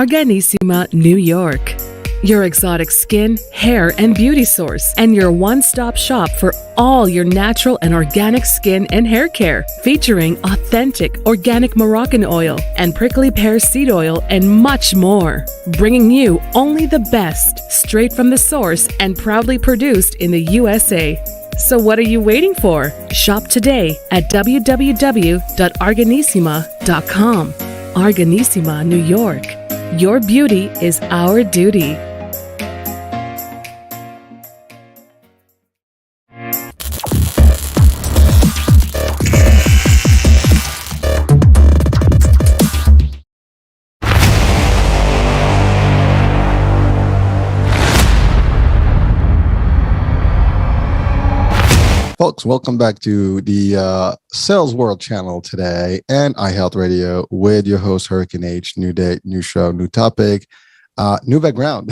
Arganissima, New York. Your exotic skin, hair, and beauty source, and your one-stop shop for all your natural and organic skin and hair care, featuring authentic organic Moroccan oil and prickly pear seed oil and much more. Bringing you only the best, straight from the source and proudly produced in the USA. So what are you waiting for? Shop today at www.arganissima.com. Arganissima, New York. Your beauty is our duty. Folks, welcome back to the Sales World channel today and iHealth Radio with your host, Hurricane H. New day, new show, new topic, new background.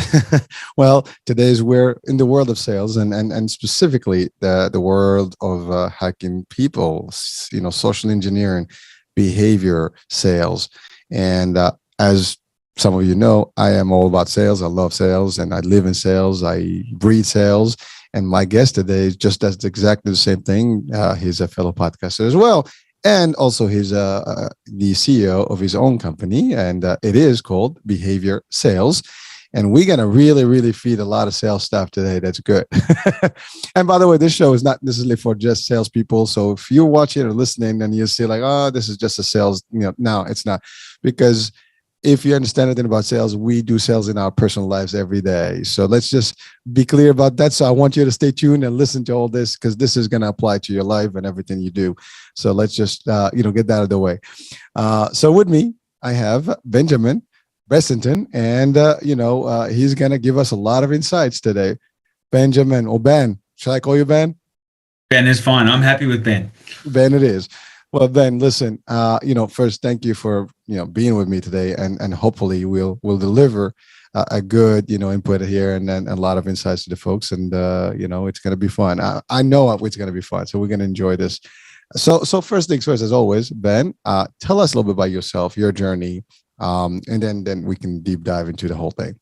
Well, today's we're in the world of sales and specifically the world of hacking people, social engineering, behavior sales. And as some of you know, I am all about sales. I love sales and I live in sales. I breathe sales. And my guest today just does exactly the same thing. He's a fellow podcaster as well. And also he's the CEO of his own company. And it is called Behavior Sales. And we're going to really feed a lot of sales stuff today. That's good. And by the way, this show is not necessarily for just salespeople. So if you're watching or listening and you see like, oh, this is just a sales, no, it's not. Because if you understand anything about sales, we do sales in our personal lives every day. So let's just be clear about that. So I want you to stay tuned and listen to all this because this is going to apply to your life and everything you do. So let's just, get that out of the way. So with me, I have Benjamin Bressington, and, he's going to give us a lot of insights today. Benjamin, or Ben, shall I call you Ben? Ben is fine. I'm happy with Ben. Ben it is. Well, Ben, listen, first, thank you for, being with me today, and hopefully we'll deliver a good, input here and then a lot of insights to the folks. And, it's going to be fun. I know it's going to be fun. So we're going to enjoy this. So first things first, as always, Ben, tell us a little bit about yourself, your journey, and then we can deep dive into the whole thing.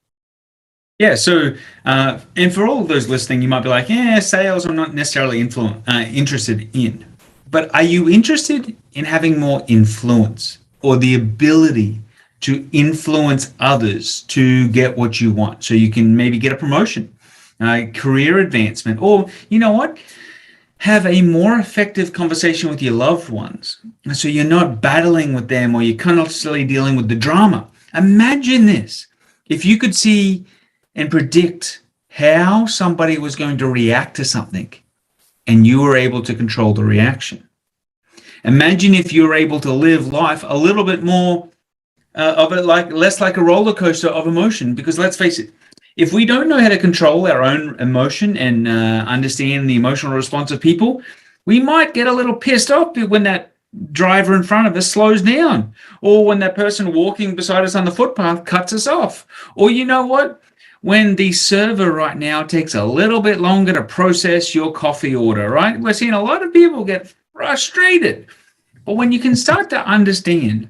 Yeah. So, and for all of those listening, you might be like, sales I'm not necessarily interested in. But are you interested in having more influence or the ability to influence others to get what you want? So you can maybe get a promotion, career advancement, or have a more effective conversation with your loved ones. So you're not battling with them or you're constantly dealing with the drama. Imagine this. If you could see and predict how somebody was going to react to something, and you were able to control the reaction. Imagine if you were able to live life a little bit more less like a roller coaster of emotion. Because let's face it, if we don't know how to control our own emotion and understand the emotional response of people, we might get a little pissed off when that driver in front of us slows down, or when that person walking beside us on the footpath cuts us off, or when the server right now takes a little bit longer to process your coffee order, right? We're seeing a lot of people get frustrated. But when you can start to understand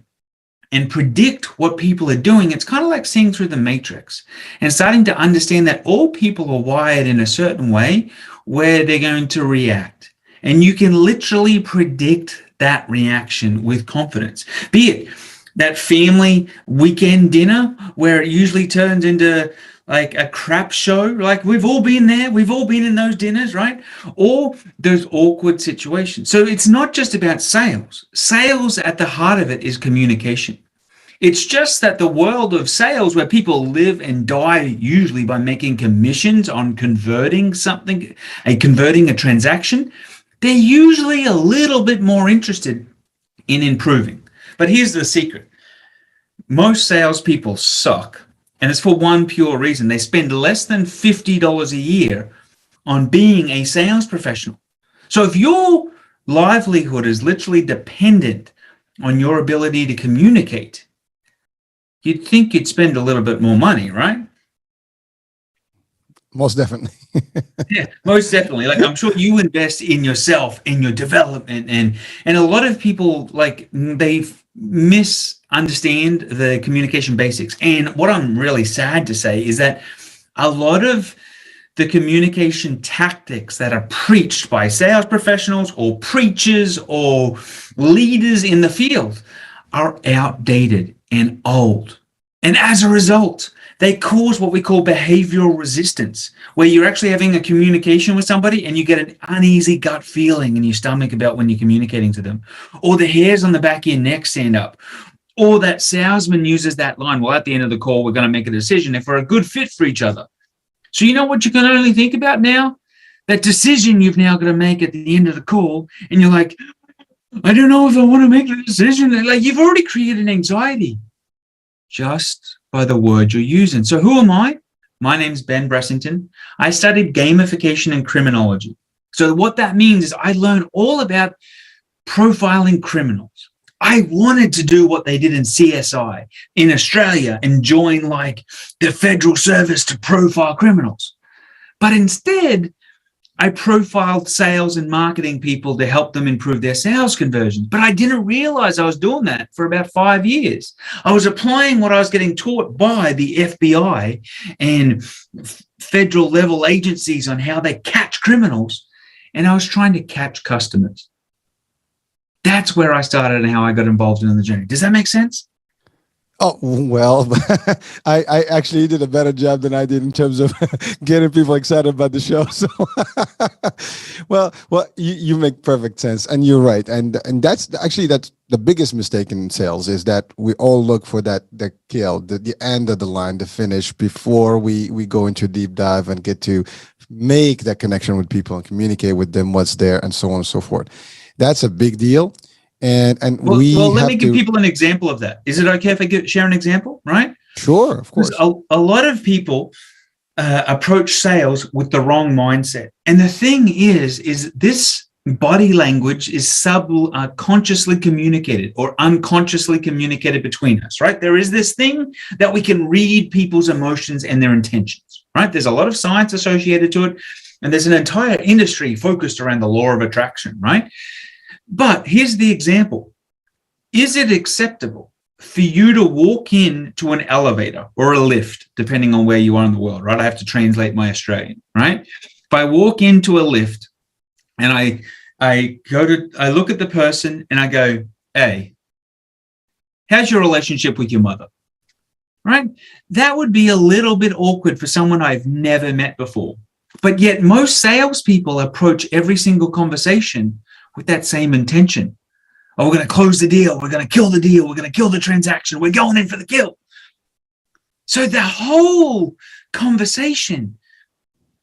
and predict what people are doing, it's kind of like seeing through the matrix and starting to understand that all people are wired in a certain way where they're going to react. And you can literally predict that reaction with confidence. Be it that family weekend dinner where it usually turns into like a crap show, like we've all been there, we've all been in those dinners, right? Or those awkward situations. So it's not just about sales. Sales at the heart of it is communication. It's just that the world of sales, where people live and die usually by making commissions on converting a transaction, they're usually a little bit more interested in improving. But here's the secret. Most salespeople suck. And it's for one pure reason. They spend less than $50 a year on being a sales professional. So if your livelihood is literally dependent on your ability to communicate, you'd think you'd spend a little bit more money, right? Most definitely. Yeah, most definitely. Like, I'm sure you invest in yourself, in your development, and a lot of people, like, they miss understand the communication basics. And what I'm really sad to say is that a lot of the communication tactics that are preached by sales professionals or preachers or leaders in the field are outdated and old. And as a result, they cause what we call behavioral resistance, where you're actually having a communication with somebody and you get an uneasy gut feeling in your stomach about when you're communicating to them, or the hairs on the back of your neck stand up, or that salesman uses that line, well, at the end of the call, we're going to make a decision if we're a good fit for each other. So you know what you can only think about now? That decision you've now got to make at the end of the call, and you're like, I don't know if I want to make the decision. Like, you've already created anxiety just by the word you're using. So who am I? My name's Ben Bressington. I studied gamification and criminology. So what that means is I learned all about profiling criminals. I wanted to do what they did in CSI in Australia and join like the federal service to profile criminals. But instead, I profiled sales and marketing people to help them improve their sales conversions. But I didn't realize I was doing that for about 5 years. I was applying what I was getting taught by the FBI and federal level agencies on how they catch criminals. And I was trying to catch customers. That's where I started and how I got involved in the journey. Does that make sense? Oh, well, I actually did a better job than I did in terms of getting people excited about the show. So, well, you make perfect sense, and you're right. And that's the biggest mistake in sales, is that we all look for the kill, the end of the line, the finish, before we go into deep dive and get to make that connection with people and communicate with them what's there and so on and so forth. That's a big deal. And well, let me give people an example of that. Is it okay if I share an example? Right? Sure, of course. A lot of people approach sales with the wrong mindset, and the thing is this body language is subconsciously communicated or unconsciously communicated between us. Right? There is this thing that we can read people's emotions and their intentions. Right? There's a lot of science associated to it, and there's an entire industry focused around the law of attraction. Right? But here's the example. Is it acceptable for you to walk into an elevator or a lift, depending on where you are in the world, right? I have to translate my Australian, right? If I walk into a lift and I look at the person and I go, hey, how's your relationship with your mother? Right? That would be a little bit awkward for someone I've never met before. But yet most salespeople approach every single conversation with that same intention. Oh, we're going to close the deal. We're going to kill the deal. We're going to kill the transaction. We're going in for the kill. So the whole conversation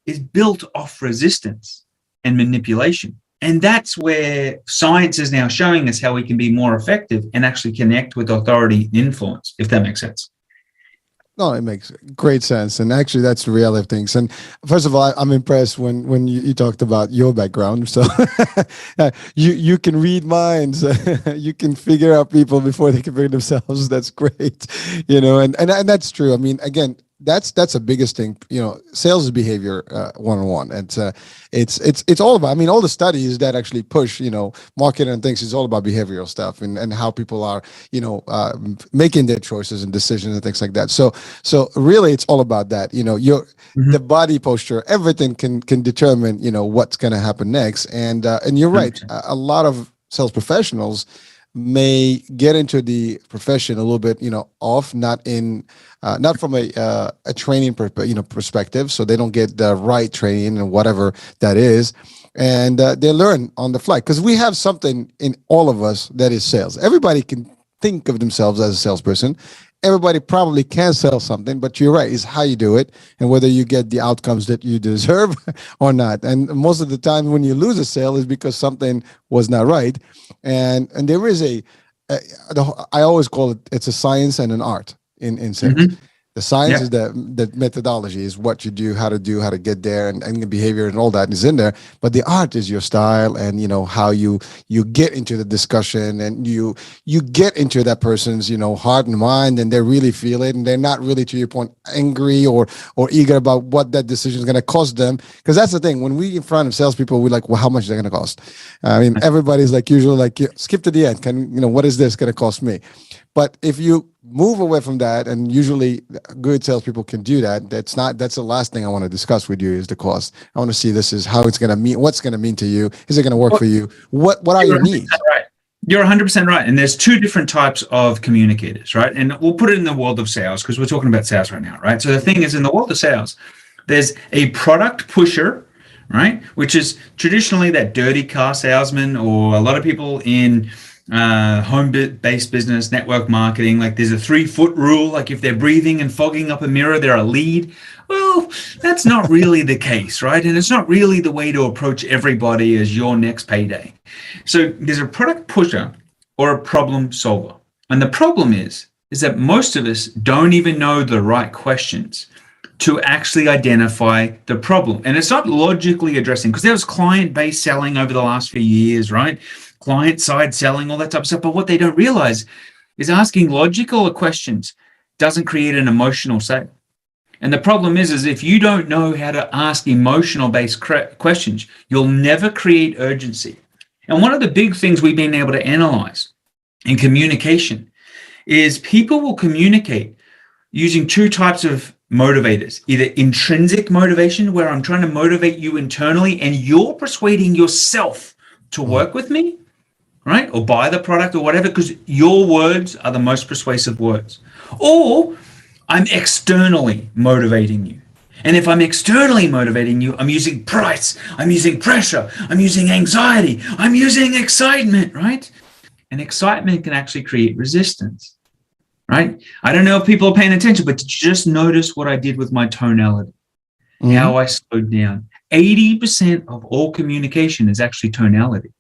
is built off resistance and manipulation. And that's where science is now showing us how we can be more effective and actually connect with authority and influence, if that makes sense. No, it makes great sense. And actually, that's the reality of things. And first of all, I'm impressed when you talked about your background. So you can read minds. You can figure out people before they can figure themselves. That's great. And that's true. I mean, again, that's the biggest thing. Sales is behavior 101. It's all about, I mean, all the studies that actually push, marketing and things is all about behavioral stuff and how people are, making their choices and decisions and things like that. So really it's all about that, the body posture, everything can determine, what's going to happen next. And you're right. A lot of sales professionals may get into the profession a little bit, off, not from a training perspective. So they don't get the right training and whatever that is. And they learn on the fly, because we have something in all of us that is sales. Everybody can think of themselves as a salesperson. Everybody probably can sell something, but you're right, it's how you do it and whether you get the outcomes that you deserve or not. And most of the time when you lose a sale is because something was not right. And there is I always call it's a science and an art in sales. Mm-hmm. The science is the methodology is what you do, how to get there, and the behavior and all that is in there. But the art is your style, and how you get into the discussion, and you get into that person's heart and mind, and they really feel it, and they're not really, to your point, angry or eager about what that decision is going to cost them. Because that's the thing, when we in front of salespeople, we're like, well, how much is it going to cost? I mean, everybody's like usually like, skip to the end. What is this going to cost me? But if you move away from that, and usually good salespeople can do that, that's the last thing I want to discuss with you is the cost. I want to see this is how it's going to mean, what's going to mean to you. Is it going to work for you? What are your needs? Right. You're 100% right. And there's two different types of communicators, right? And we'll put it in the world of sales because we're talking about sales right now, right? So the thing is, in the world of sales, there's a product pusher, right? Which is traditionally that dirty car salesman, or a lot of people in home-based business, network marketing, like there's a 3-foot rule, like if they're breathing and fogging up a mirror, they're a lead. Well, that's not really the case, right? And it's not really the way to approach everybody as your next payday. So there's a product pusher or a problem solver. And the problem is that most of us don't even know the right questions to actually identify the problem. And it's not logically addressing, because there was client-based selling over the last few years, right? Client-side selling, all that type of stuff. But what they don't realize is asking logical questions doesn't create an emotional sale. And the problem is if you don't know how to ask emotional-based questions, you'll never create urgency. And one of the big things we've been able to analyze in communication is people will communicate using two types of motivators, either intrinsic motivation, where I'm trying to motivate you internally and you're persuading yourself to work with me, right? Or buy the product or whatever, because your words are the most persuasive words. Or I'm externally motivating you. And if I'm externally motivating you, I'm using price, I'm using pressure, I'm using anxiety, I'm using excitement, right? And excitement can actually create resistance, right? I don't know if people are paying attention, but just notice what I did with my tonality, how I slowed down. 80% of all communication is actually tonality.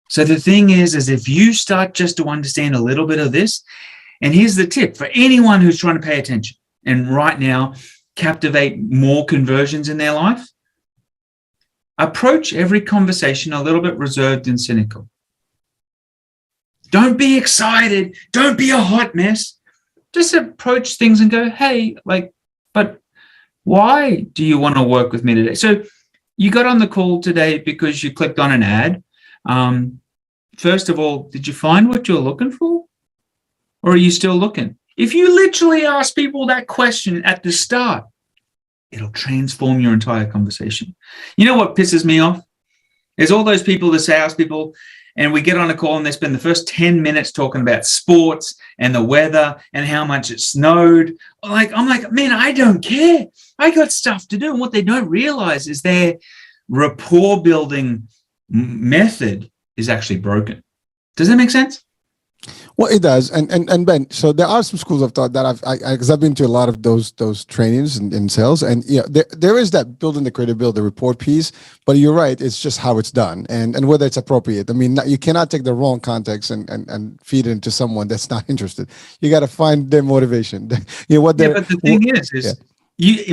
So the thing is if you start just to understand a little bit of this, and here's the tip for anyone who's trying to pay attention and right now captivate more conversions in their life, approach every conversation a little bit reserved and cynical. Don't be excited. Don't be a hot mess. Just approach things and go, hey, but why do you want to work with me today? So you got on the call today because you clicked on an ad. First of all, did you find what you're looking for? Or are you still looking? If you literally ask people that question at the start, it'll transform your entire conversation. You know what pisses me off? There's all those people, the salespeople, and we get on a call and they spend the first 10 minutes talking about sports and the weather and how much it snowed. I'm like, man, I don't care. I got stuff to do. And what they don't realize is their rapport building method is actually broken. Does that make sense? Well, it does, and Ben. So there are some schools of thought that because I've been to a lot of those trainings in sales, and there is that building the credibility, the rapport piece. But you're right; it's just how it's done, and whether it's appropriate. I mean, you cannot take the wrong context and feed it into someone that's not interested. You got to find their motivation. But the thing is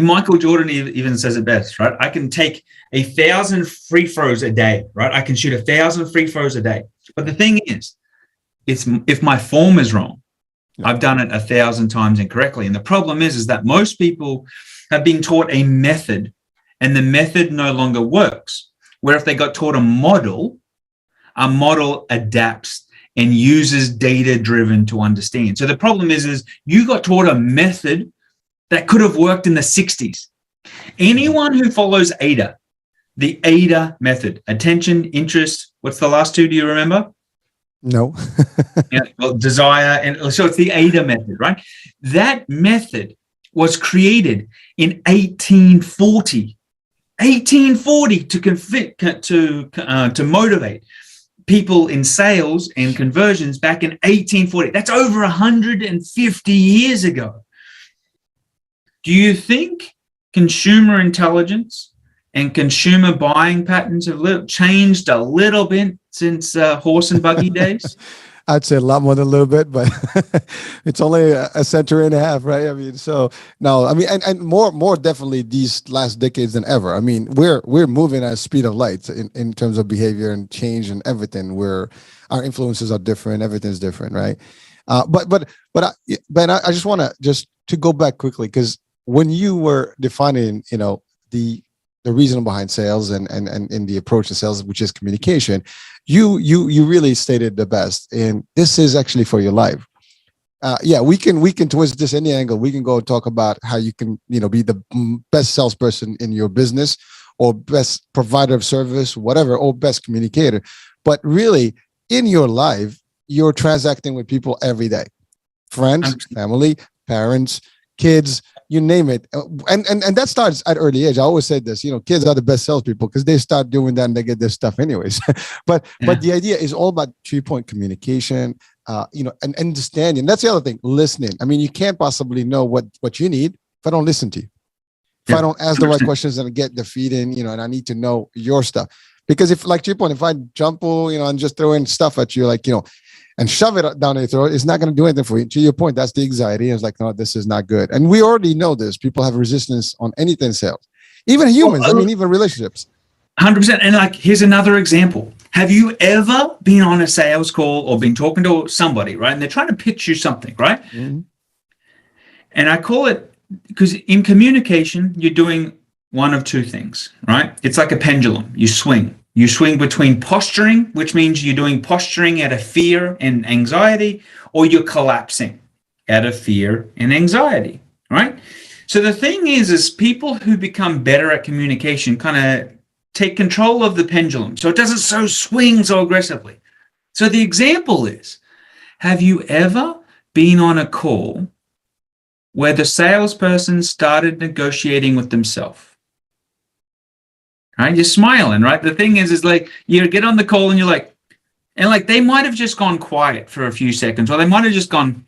Michael Jordan even says it best, right? I can take 1,000 free throws a day, right? I can shoot 1,000 free throws a day. But the thing is, if my form is wrong, I've done it 1,000 times incorrectly. And the problem is that most people have been taught a method, and the method no longer works. Where if they got taught a model adapts and uses data-driven to understand. So the problem is you got taught a method that could have worked in the 60s. Anyone who follows AIDA, the AIDA method, attention, interest, what's the last two? Do you remember? No. Desire. And so it's the AIDA method, right? That method was created in 1840 to motivate people in sales and conversions back in 1840. That's over 150 years ago. Do you think consumer intelligence and consumer buying patterns have changed a little bit since horse and buggy days? I'd say a lot more than a little bit, but it's only a century and a half, right? I mean, so no, I mean, and more definitely these last decades than ever. I mean, we're moving at the speed of light in terms of behavior and change and everything. Where our influences are different, everything's different, right? Ben, I just want to go back quickly, because when you were defining, the reason behind sales and in the approach to sales, which is communication, you really stated the best, and this is actually for your life. We can twist this any angle. We can go talk about how you can be the best salesperson in your business, or best provider of service, whatever, or best communicator. But really, in your life, you're transacting with people every day, friends, family, parents, kids, you name it. And that starts at early age. I always said this, kids are the best salespeople because they start doing that and they get their stuff anyways. But the idea is all about 3-point communication, and understanding. That's the other thing, listening. I mean, you can't possibly know what you need if I don't listen to you. If I don't ask the right questions and get the feed in, and I need to know your stuff. Because if, like, to your point, if I jump, and just throw in stuff at you, and shove it down your throat, it's not going to do anything for you. To your point, that's the anxiety. It's like, no, this is not good. And we already know this. People have resistance on anything sales, even humans. Even relationships. 100%. And here's another example. Have you ever been on a sales call or been talking to somebody, right? And they're trying to pitch you something, right? Mm-hmm. And I call it, because in communication, you're doing one of two things, right? It's like a pendulum. You swing. You swing between posturing, which means you're doing posturing out of fear and anxiety, or you're collapsing out of fear and anxiety, right? So the thing is people who become better at communication kind of take control of the pendulum so it doesn't swing so aggressively. So the example is, have you ever been on a call where the salesperson started negotiating with themselves? Right? You're smiling, right? The thing is you get on the call and you're like, and they might have just gone quiet for a few seconds, or they might have just gone,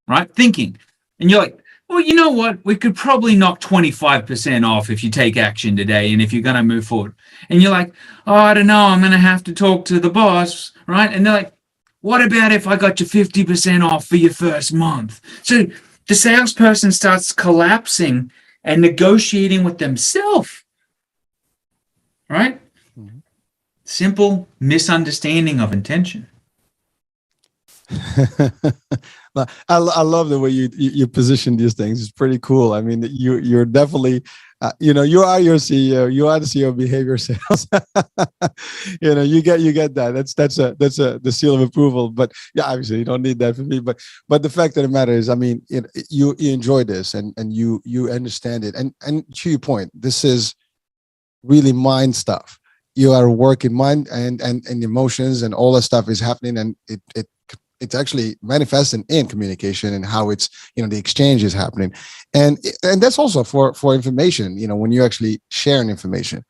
right? Thinking. And you're like, well, you know what? We could probably knock 25% off if you take action today and if you're going to move forward. And you're like, oh, I don't know. I'm going to have to talk to the boss, right? And they're like, what about if I got you 50% off for your first month? So the salesperson starts collapsing and negotiating with themselves. Right? Mm-hmm. Simple misunderstanding of intention. I love the way you position these things. It's pretty cool. I mean, you're definitely, you are your CEO. You are the CEO of behavior sales. You get that. That's the seal of approval. But yeah, obviously you don't need that from me. But the fact of the matter is, I mean, you enjoy this and you understand it. And to your point, this is really mind stuff. You are working mind and emotions, and all that stuff is happening, and it's actually manifesting in communication and how it's the exchange is happening, and that's also for information. When you're actually sharing information,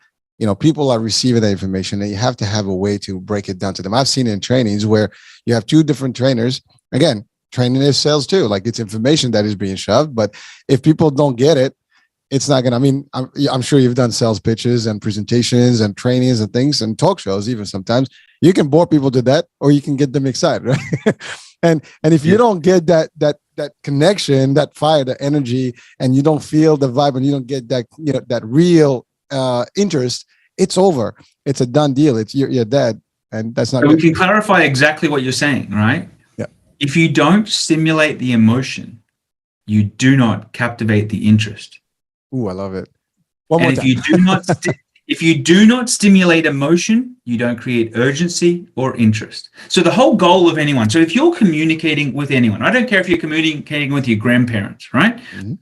people are receiving that information, and you have to have a way to break it down to them. I've seen it in trainings where you have two different trainers. Again, training is sales too. It's information that is being shoved, but if people don't get it, it's not going to, I mean, I'm sure you've done sales pitches and presentations and trainings and things and talk shows, even sometimes. You can bore people to that, or you can get them excited, right? and if you don't get that connection, that fire, the energy, and you don't feel the vibe, and you don't get that, that real interest, it's over. It's a done deal. It's you're dead. And that's not good. We can clarify exactly what you're saying, right? Yeah. If you don't stimulate the emotion, you do not captivate the interest. Ooh, I love it. If you do not stimulate emotion, you don't create urgency or interest. So the whole goal of anyone, so if you're communicating with anyone, I don't care if you're communicating with your grandparents, right? Mm-hmm.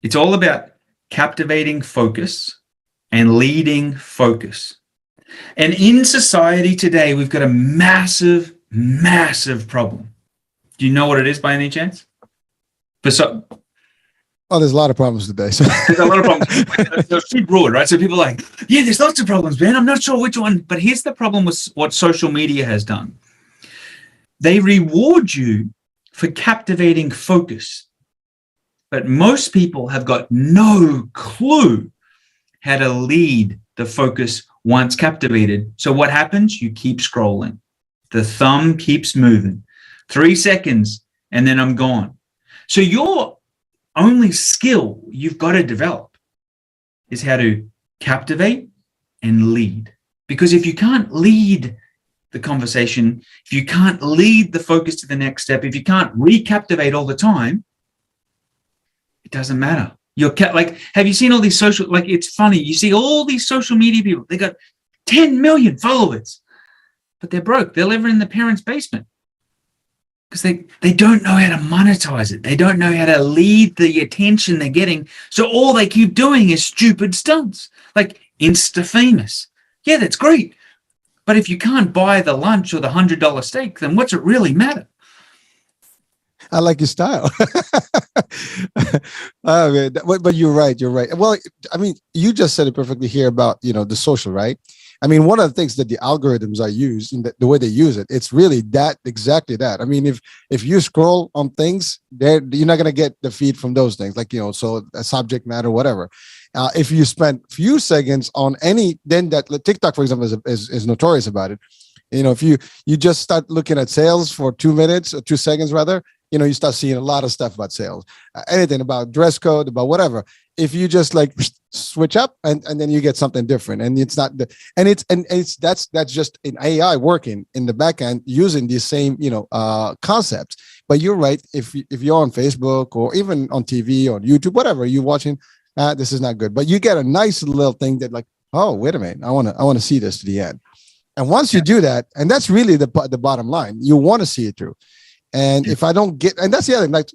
It's all about captivating focus and leading focus. And in society today, we've got a massive, massive problem. Do you know what it is by any chance? Oh, there's a lot of problems today. So. There's a lot of problems. They're too broad, right? So people are like, yeah, there's lots of problems, man. I'm not sure which one. But here's the problem with what social media has done. They reward you for captivating focus. But most people have got no clue how to lead the focus once captivated. So what happens? You keep scrolling. The thumb keeps moving. 3 seconds, and then I'm gone. So your only skill you've got to develop is how to captivate and lead. Because if you can't lead the conversation, if you can't lead the focus to the next step, if you can't recaptivate all the time, it doesn't matter. Like, have you seen all these social, like, it's funny, you see all these social media people, they got 10 million followers, but they're broke. They're living in the parents' basement because they don't know how to monetize it. They don't know how to lead the attention they're getting. So all they keep doing is stupid stunts, like Insta famous. Yeah, that's great. But if you can't buy the lunch or the $100 steak, then what's it really matter? I like your style. Oh, man. But you're right. You're right. Well, I mean, you just said it perfectly here about, the social, right? I mean, one of the things that the algorithms are used, and the way they use it, it's really exactly that. I mean, if you scroll on things, you're not going to get the feed from those things, like, so a subject matter, whatever. If you spend few seconds on any, then that TikTok, for example, is notorious about it. If you just start looking at sales for 2 minutes or 2 seconds rather, you start seeing a lot of stuff about sales, anything about dress code, about whatever. If you just like switch up and then you get something different, and it's not that's just an AI working in the back end using these same concepts. But you're right. If you're on Facebook or even on TV or YouTube, whatever you're watching, this is not good. But you get a nice little thing that like, oh, wait a minute, I want to see this to the end. And once you do that, and that's really the bottom line, you want to see it through. And if I don't get, and that's the other thing, like,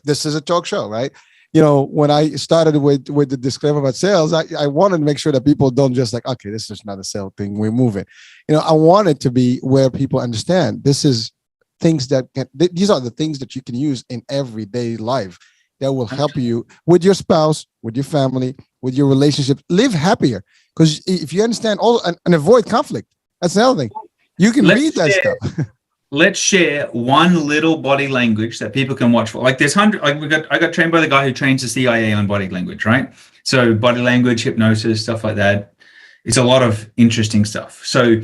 this is a talk show, right? When I started with the disclaimer about sales, I wanted to make sure that people don't just like, okay, this is not a sale thing, we're moving. I want it to be where people understand this is things these are the things that you can use in everyday life that will help you with your spouse, with your family, with your relationship, live happier. Because if you understand all and avoid conflict, that's another thing. You can read that stuff. Let's share one little body language that people can watch for. Like there's I got trained by the guy who trains the CIA on body language, right? So body language, hypnosis, stuff like that. It's a lot of interesting stuff. So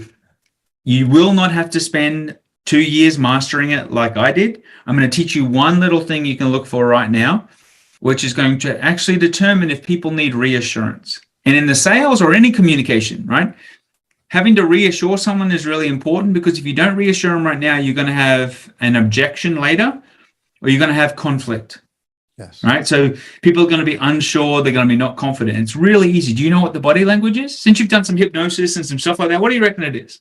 you will not have to spend 2 years mastering it like I did. I'm going to teach you one little thing you can look for right now, which is going to actually determine if people need reassurance. And in the sales or any communication, right? Having to reassure someone is really important, because if you don't reassure them right now, you're going to have an objection later, or you're going to have conflict. Yes. Right. So people are going to be unsure. They're going to be not confident. It's really easy. Do you know what the body language is? Since you've done some hypnosis and some stuff like that, what do you reckon it is?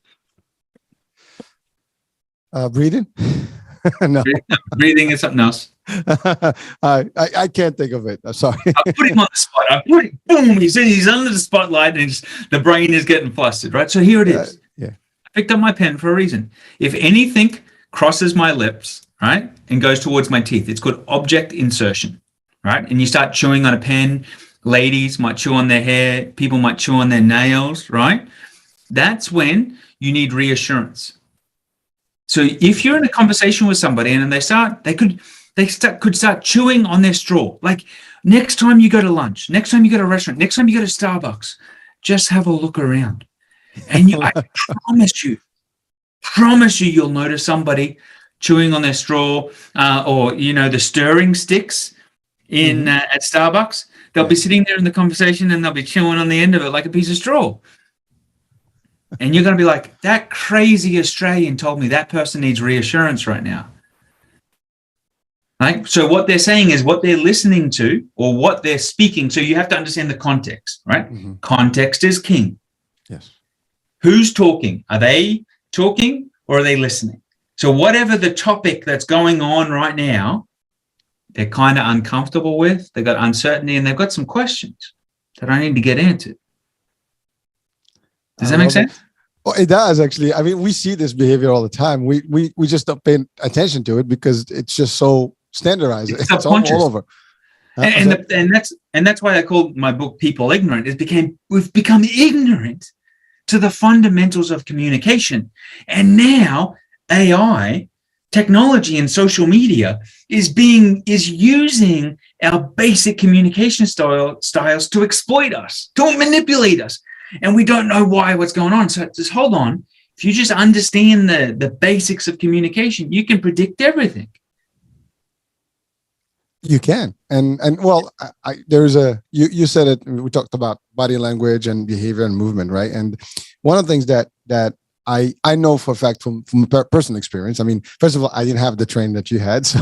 Breathing? No. Breathing is something else. I can't think of it. I'm sorry. I put him on the spot. Boom. He's under the spotlight, and the brain is getting flustered. Right. So here it is. Yeah. I picked up my pen for a reason. If anything crosses my lips, right, and goes towards my teeth, it's called object insertion. Right. And you start chewing on a pen. Ladies might chew on their hair. People might chew on their nails. Right. That's when you need reassurance. So if you're in a conversation with somebody and they could start chewing on their straw. Like next time you go to lunch, next time you go to a restaurant, next time you go to Starbucks, just have a look around. And I promise you, you'll notice somebody chewing on their straw, or the stirring sticks in at Starbucks. They'll be sitting there in the conversation and they'll be chewing on the end of it like a piece of straw. And you're going to be like, that crazy Australian told me that person needs reassurance right now. Right? So what they're saying is what they're listening to or what they're speaking. So you have to understand the context, right? Mm-hmm. Context is king. Yes. Who's talking? Are they talking or are they listening? So whatever the topic that's going on right now, they're kind of uncomfortable with, they've got uncertainty, and they've got some questions that I need to get into. Does that make sense? Well, it does, actually. I mean, we see this behavior all the time. We just don't pay attention to it because it's just so standardized. It's all over. And that's why I called my book "People Ignorant." We've become ignorant to the fundamentals of communication, and now AI, technology, and social media is using our basic communication styles to exploit us, to manipulate us. And we don't know why, what's going on. So just hold on. If you just understand the basics of communication, you can predict everything. You can, and well, there's you said it. We talked about body language and behavior and movement, right? And one of the things that I know for a fact from personal experience. I mean, first of all, I didn't have the training that you had, so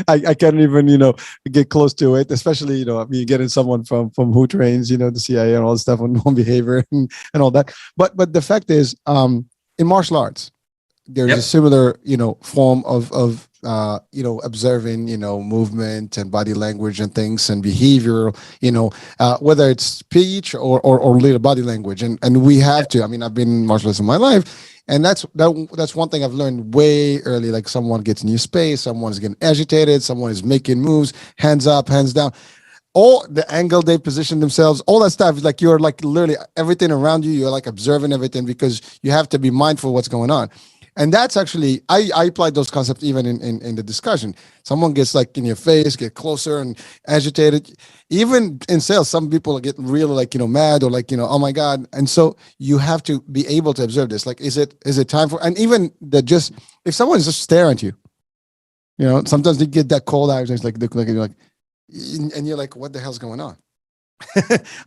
I can't even get close to it. Especially I mean, getting someone from who trains the CIA and all this stuff on behavior and all that. But the fact is, in martial arts, there's a similar form of observing movement and body language and things and behavior, whether it's speech or little body language, and we have to. I mean, I've been in martial arts in my life, and that's one thing I've learned way early. Like, someone gets in your space, someone's getting agitated, someone is making moves, hands up, hands down, all the angle they position themselves, all that stuff. Like, you're like literally everything around you, you're like observing everything, because you have to be mindful of what's going on. And that's actually, I applied those concepts even in the discussion. Someone gets like in your face, get closer and agitated. Even in sales, some people get really like, mad, or like, oh my God. And so you have to be able to observe this. Like, is it time for, and even if someone's just staring at you, sometimes they get that cold eye, it's like, you're like, and you're like, what the hell's going on?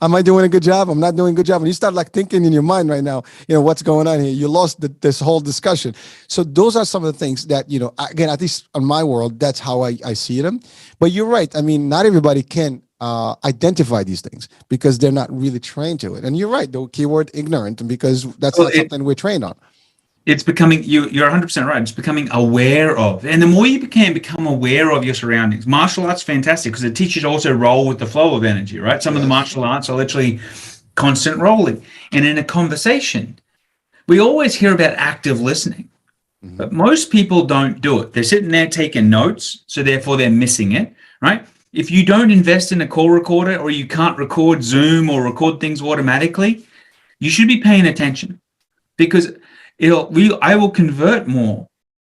Am I doing a good job? I'm not doing a good job. And you start like thinking in your mind right now, what's going on here? You lost this whole discussion. So those are some of the things that, again, at least in my world, that's how I see them. But you're right. I mean, not everybody can identify these things because they're not really trained to it. And you're right, the keyword ignorant, because that's not something we're trained on. It's becoming, you're 100% right. It's becoming aware of. And the more you can become aware of your surroundings, martial arts fantastic because it teaches you to also roll with the flow of energy, right? Some of the martial arts are literally constant rolling. And in a conversation, we always hear about active listening, but most people don't do it. They're sitting there taking notes, so therefore they're missing it, right? If you don't invest in a call recorder, or you can't record Zoom or record things automatically, you should be paying attention, because I will convert more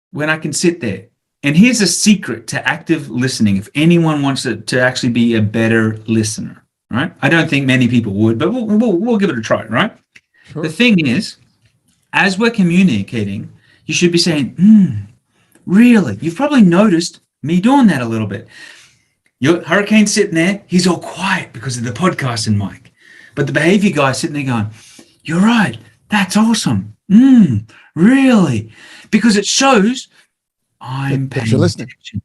when I can sit there. And here's a secret to active listening. If anyone wants to actually be a better listener, right? I don't think many people would, but we'll give it a try, right? Sure. The thing is, as we're communicating, you should be saying, really? You've probably noticed me doing that a little bit. Your Hurricane's sitting there. He's all quiet because of the podcasting mic. But the behavior guy's sitting there going, you're right. That's awesome. Really? Because it shows I'm paying attention.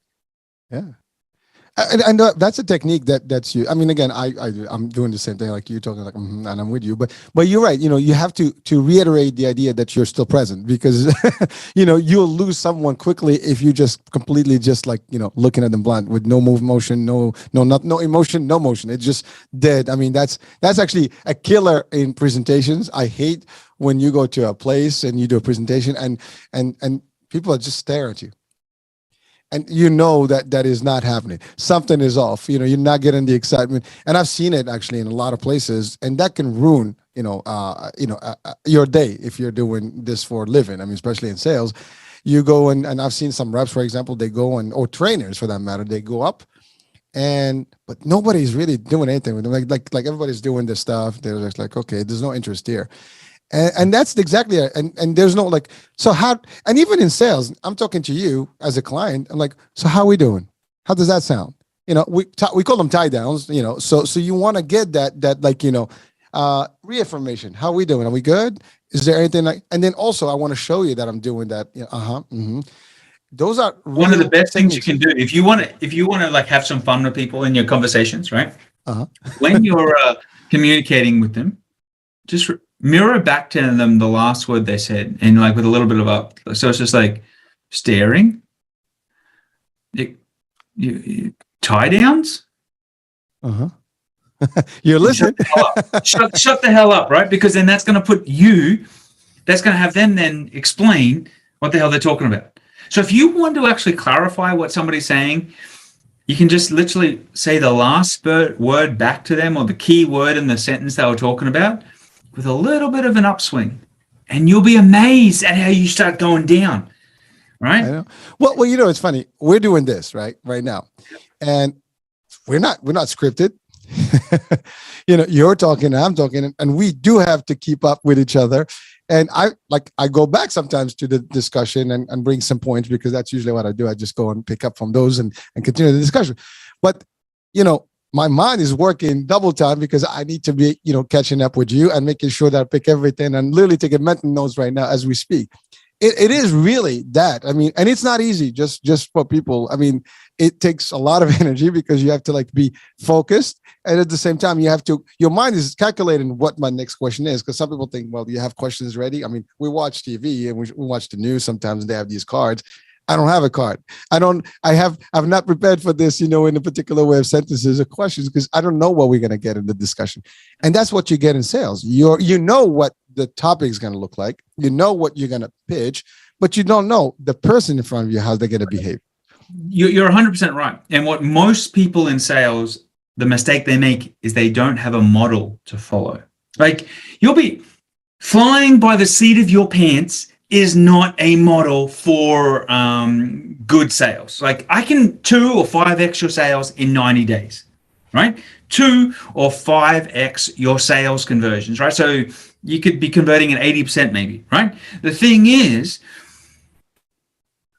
Yeah. And that's a technique that's you. I mean, again, I'm doing the same thing like you talking like, and I'm with you. But you're right. You have to reiterate the idea that you're still present, because you'll lose someone quickly if you just completely just like looking at them blind with no motion, no emotion, no motion. It's just dead. I mean, that's actually a killer in presentations. I hate when you go to a place and you do a presentation and people are just staring at you. And that is not happening. Something is off. You're not getting the excitement. And I've seen it actually in a lot of places, and that can ruin, your day if you're doing this for a living. I mean, especially in sales, you go and I've seen some reps, for example, they go or trainers for that matter, they go up, but nobody's really doing anything with them. Like everybody's doing this stuff. They're just like, okay, there's no interest here. And that's exactly it. And there's no like, so how, and even in sales, I'm talking to you as a client. I'm like, so how are we doing? How does that sound? We call them tie downs, so you want to get that like, reaffirmation. How are we doing? Are we good? Is there anything like, and then also I want to show you that I'm doing that. Those are one of the best things you can do. If you want to like have some fun with people in your conversations, right? When you're communicating with them, just mirror back to them the last word they said, and like with a little bit of up. So it's just like staring. You tie downs. You're listening. Shut the hell up, right? Because then that's going to have them then explain what the hell they're talking about. So if you want to actually clarify what somebody's saying, you can just literally say the last word back to them, or the key word in the sentence they were talking about, with a little bit of an upswing, and you'll be amazed at how you start going down, right? I know. Well, it's funny. We're doing this right now, and we're not scripted. You're talking, I'm talking, and we do have to keep up with each other. And I go back sometimes to the discussion and bring some points, because that's usually what I do. I just go and pick up from those and continue the discussion. But, my mind is working double time because I need to be, catching up with you and making sure that I pick everything and literally taking mental notes right now as we speak. It is really that. I mean, and it's not easy just for people. I mean, it takes a lot of energy because you have to be focused. And at the same time, your mind is calculating what my next question is. Because some people think, well, you have questions ready. I mean, we watch TV and we watch the news sometimes, and they have these cards. I don't have a card. I've not prepared for this, in a particular way of sentences or questions, because I don't know what we're going to get in the discussion. And that's what you get in sales. You know what the topic is going to look like. You know what you're going to pitch, but you don't know the person in front of you, how they're going to behave. You're 100% right. And what most people in sales, the mistake they make is they don't have a model to follow. You'll be flying by the seat of your pants is not a model for good sales. I can 2 or 5x your sales in 90 days, right? 2 or 5x your sales conversions, right? So you could be converting at 80% maybe, right? The thing is,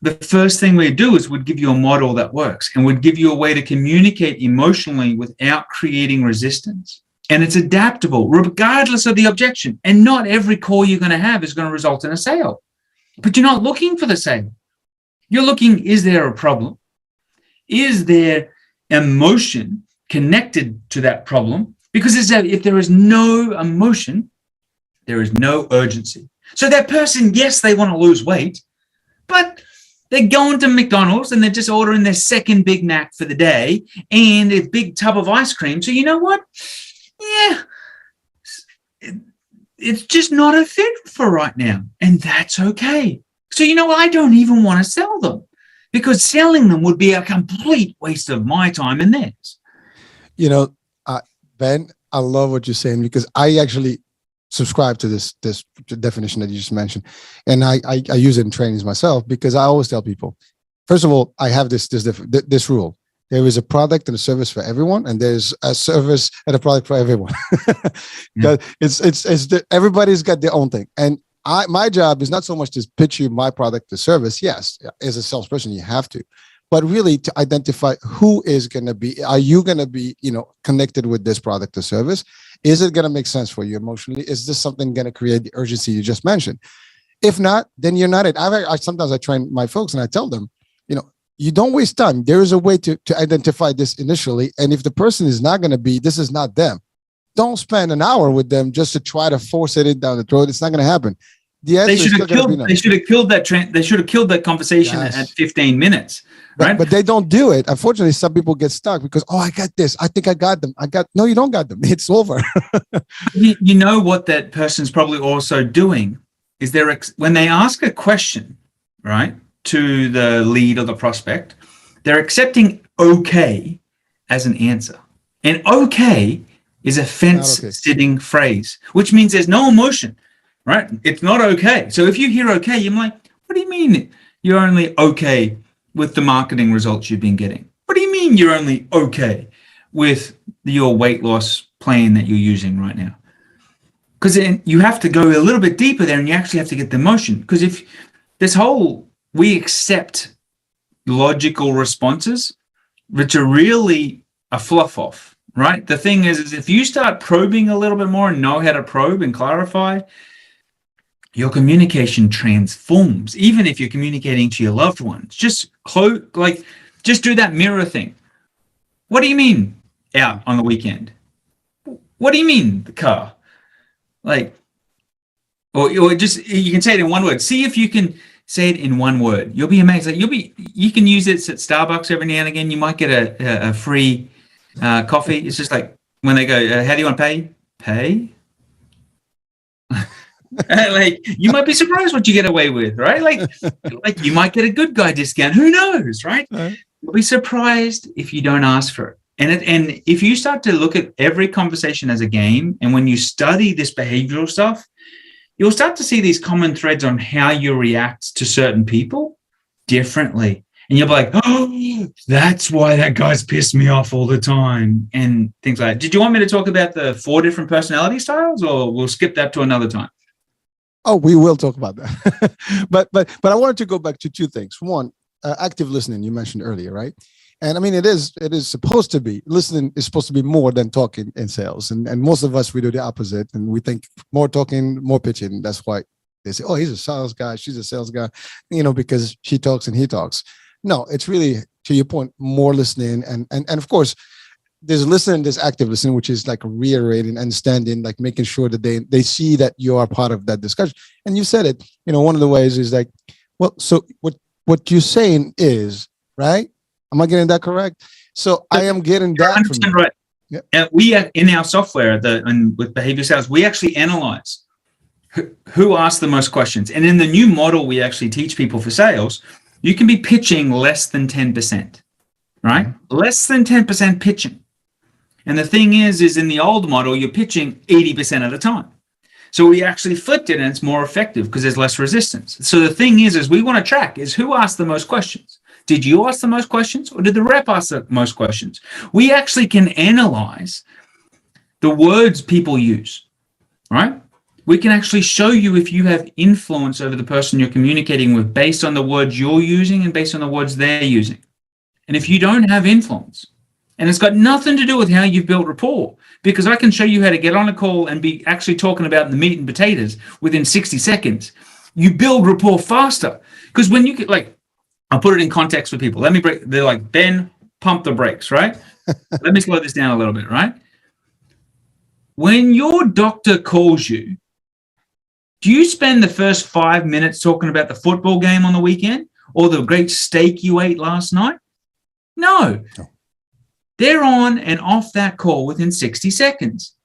the first thing we do is we'd give you a model that works, and we'd give you a way to communicate emotionally without creating resistance. And it's adaptable regardless of the objection. And not every call you're going to have is going to result in a sale. But you're not looking for the sale. You're looking, is there a problem? Is there emotion connected to that problem? Because if there is no emotion, there is no urgency. So that person, yes, they want to lose weight, but they're going to McDonald's and they're just ordering their second Big Mac for the day and a big tub of ice cream. So you know what? Yeah, it's just not a fit for right now. And that's okay. So you know what? I don't even want to sell them, because selling them would be a complete waste of my time and theirs. Ben, I love what you're saying, because I actually subscribe to this definition that you just mentioned. And I use it in trainings myself, because I always tell people, first of all, I have this rule. There is a product and a service for everyone, and there's a service and a product for everyone. Everybody's got their own thing. And my job is not so much to pitch you my product or service. Yes, as a salesperson, you have to, but really to identify who is going to be, are you going to be, connected with this product or service? Is it going to make sense for you emotionally? Is this something going to create the urgency you just mentioned? If not, then you're not it. Sometimes I train my folks and I tell them, you don't waste time. There is a way to identify this initially. And if the person is not going to be, this is not them, don't spend an hour with them just to try to force it down the throat. It's not going to happen. They should have killed that conversation at 15 minutes. Right? But they don't do it. Unfortunately, some people get stuck because, I got this. I think I got them. No, you don't got them. It's over. You know what that person's probably also doing is when they ask a question, right, to the lead or the prospect, they're accepting okay as an answer. And okay is a fence-sitting phrase, which means there's no emotion, right? It's not okay. So if you hear okay, you're like, what do you mean you're only okay with the marketing results you've been getting? What do you mean you're only okay with your weight loss plan that you're using right now? Because then you have to go a little bit deeper there, and you actually have to get the emotion. Because if we accept logical responses, which are really a fluff off, right? The thing is if you start probing a little bit more and know how to probe and clarify, your communication transforms. Even if you're communicating to your loved ones, just do that mirror thing. What do you mean out on the weekend? What do you mean the car? Or just, you can say it in one word. See if you can say it in one word. You'll be amazed. You can use it at Starbucks every now and again. You might get a free coffee. It's just like when they go, how do you want to pay? Pay? You might be surprised what you get away with, right? You might get a good guy discount. Who knows, right? You'll be surprised if you don't ask for it. And if you start to look at every conversation as a game, and when you study this behavioral stuff, you'll start to see these common threads on how you react to certain people differently. And you'll be like, oh, that's why that guy's pissed me off all the time, and things like that. Did you want me to talk about the 4 different personality styles, or we'll skip that to another time? Oh, we will talk about that. but I wanted to go back to 2 things. One, active listening you mentioned earlier, right? And I mean, it is supposed to be, listening is supposed to be more than talking in sales. And most of us, we do the opposite. And we think more talking, more pitching. That's why they say, oh, he's a sales guy, she's a sales guy, because she talks and he talks. No, it's really, to your point, more listening. And of course, there's listening, there's active listening, which is like reiterating, understanding, like making sure that they see that you are part of that discussion. And you said it, one of the ways is like, well, so what you're saying is, right? Am I getting that correct? So I am getting that from you. Right. Yeah. And we, in our software, and with behavior sales, we actually analyze who asks the most questions. And in the new model we actually teach people for sales, you can be pitching less than 10%, right? Less than 10% pitching. And the thing is in the old model, you're pitching 80% at a time. So we actually flipped it, and it's more effective because there's less resistance. So the thing is we want to track is who asked the most questions. Did you ask the most questions, or did the rep ask the most questions? We actually can analyze the words people use, right? We can actually show you if you have influence over the person you're communicating with based on the words you're using and based on the words they're using. And if you don't have influence, and it's got nothing to do with how you've built rapport, because I can show you how to get on a call and be actually talking about the meat and potatoes within 60 seconds. You build rapport faster. Because when you get, like, I'll put it in context for people. They're like, Ben, pump the brakes, right? Let me slow this down a little bit, right? When your doctor calls you, do you spend the first 5 minutes talking about the football game on the weekend or the great steak you ate last night? No. They're on and off that call within 60 seconds.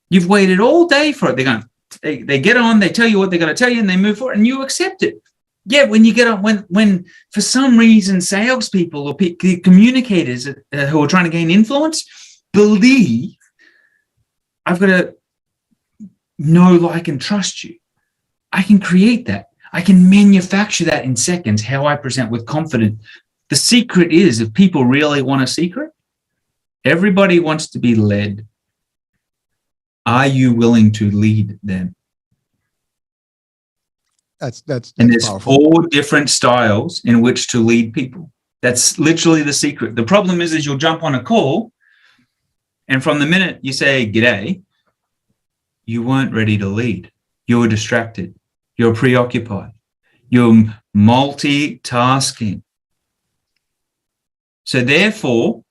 You've waited all day for it. They get on, they tell you what they're going to tell you, and they move forward, and you accept it. Yeah, when you get on, when for some reason salespeople or communicators who are trying to gain influence believe I've got to know, like, and trust you, I can create that. I can manufacture that in seconds, how I present with confidence. The secret is, if people really want a secret, everybody wants to be led. Are you willing to lead them? That's and there's powerful. 4 different styles in which to lead people. That's literally the secret. The problem is you'll jump on a call, and from the minute you say g'day, you weren't ready to lead. You were distracted. You're preoccupied. You're multitasking. So therefore,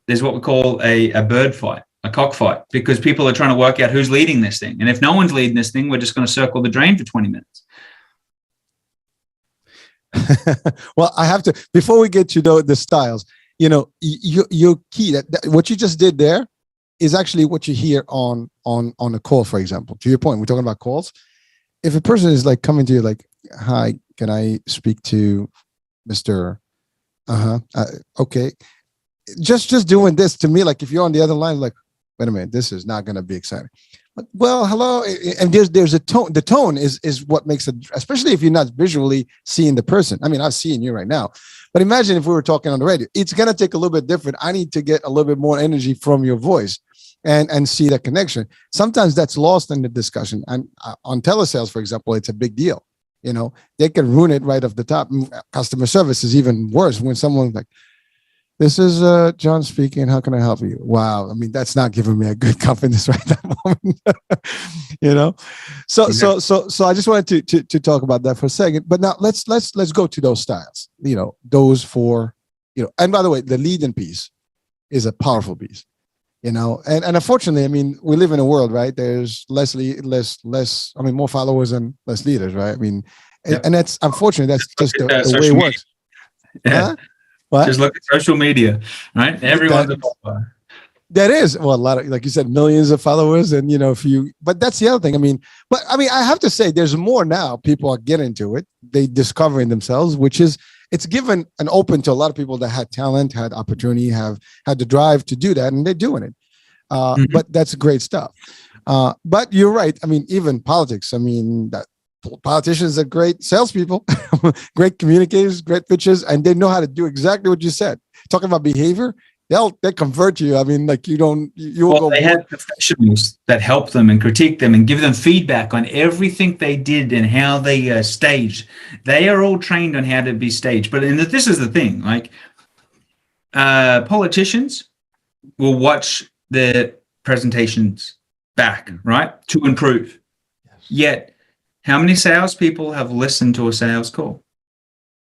there's what we call a bird fight, a cockfight, because people are trying to work out who's leading this thing. And if no one's leading this thing, we're just going to circle the drain for 20 minutes. Well, I have to, before we get to the styles, your key, that what you just did there is actually what you hear on a call, for example. To your point, we're talking about calls. If a person is like coming to you like, hi, can I speak to Mr. Okay. Just doing this to me, like if you're on the other line, like, wait a minute, this is not going to be exciting. But, well, hello. And there's a tone. The tone is what makes it, especially if you're not visually seeing the person. I mean, I'm seeing you right now, but imagine if we were talking on the radio, it's going to take a little bit different. I need to get a little bit more energy from your voice and see that connection. Sometimes that's lost in the discussion. And on telesales, for example, it's a big deal. They can ruin it right off the top. Customer service is even worse when someone's like, this is John speaking. How can I help you? Wow. I mean, that's not giving me a good confidence right at that moment. So I just wanted to talk about that for a second. But now let's go to those styles. Those 4. And by the way, the leading piece is a powerful piece. And unfortunately, I mean, we live in a world, right? There's less. I mean, more followers and less leaders, right? I mean, and that's unfortunate. That's just the way it works. Yeah. Huh? What? Just look at social media, right? Everyone's a follower. That is, well, a lot of, like you said, millions of followers, and but that's the other thing. I mean, I have to say, there's more now. People are getting into it. They discovering themselves, which is, it's given and open to a lot of people that had talent, had opportunity, have had the drive to do that, and they're doing it. But that's great stuff. But you're right. I mean, even politics. I mean, that politicians are great salespeople, great communicators, great pitchers, and they know how to do exactly what you said. Talking about behavior, they convert you. I mean, like you'll go. They have professionals that help them and critique them and give them feedback on everything they did and how they staged. They are all trained on how to be staged. But this is the thing, like politicians will watch their presentations back, right, to improve. Yes. Yet, how many salespeople have listened to a sales call?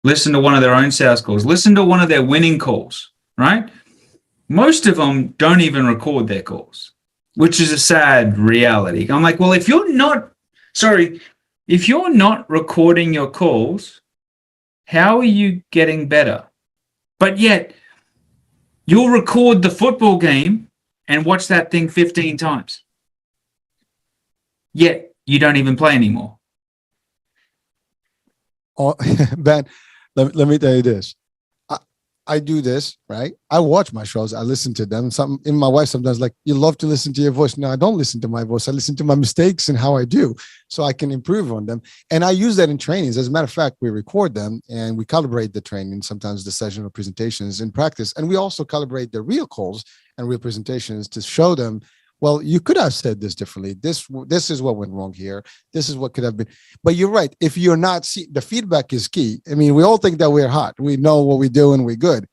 Listen to one of their own sales calls. Listen to one of their winning calls, right? Most of them don't even record their calls, which is a sad reality. I'm like, well, if you're not recording your calls, how are you getting better? But yet, you'll record the football game and watch that thing 15 times. Yet, you don't even play anymore. Oh, Ben, let me tell you this. I do this, right? I watch my shows. I listen to them. My wife sometimes like, you love to listen to your voice. No, I don't listen to my voice. I listen to my mistakes and how I do so I can improve on them. And I use that in trainings. As a matter of fact, we record them and we calibrate the training, sometimes the session or presentations in practice. And we also calibrate the real calls and real presentations to show them, well, you could have said this differently. This is what went wrong here. This is what could have been. But you're right. If you're not the feedback is key. I mean, we all think that we're hot. We know what we do and we're good.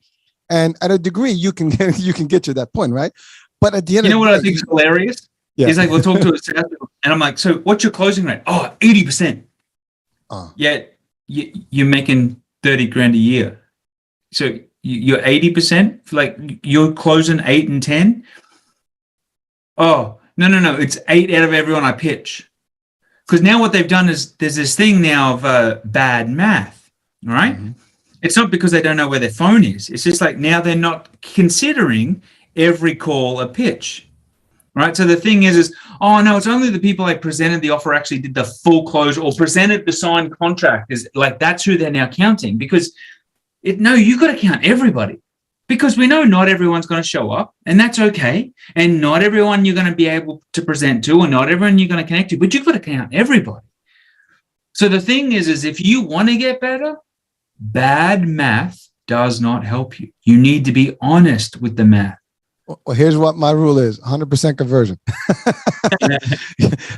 And at a degree, you can get to that point, right? But at the end, what I think is hilarious? Yeah. Is like we'll talk to a salesman, and I'm like, so what's your closing rate? Oh, 80%. Yet you're making 30 grand a year. So you're 80%. Like you're closing 8 and 10. Oh, no. It's 8 out of everyone I pitch. Because now what they've done is there's this thing now of bad math, right? Mm-hmm. It's not because they don't know where their phone is. It's just like now they're not considering every call a pitch, right? So the thing is, oh, no, it's only the people I presented the offer actually did the full close or presented the signed contract. Is like that's who they're now counting because you've got to count everybody. Because we know not everyone's going to show up, and that's okay. And not everyone you're going to be able to present to, or not everyone you're going to connect to, but you've got to count everybody. So the thing is if you want to get better, bad math does not help you. You need to be honest with the math. Well, here's what my rule is: 100% conversion.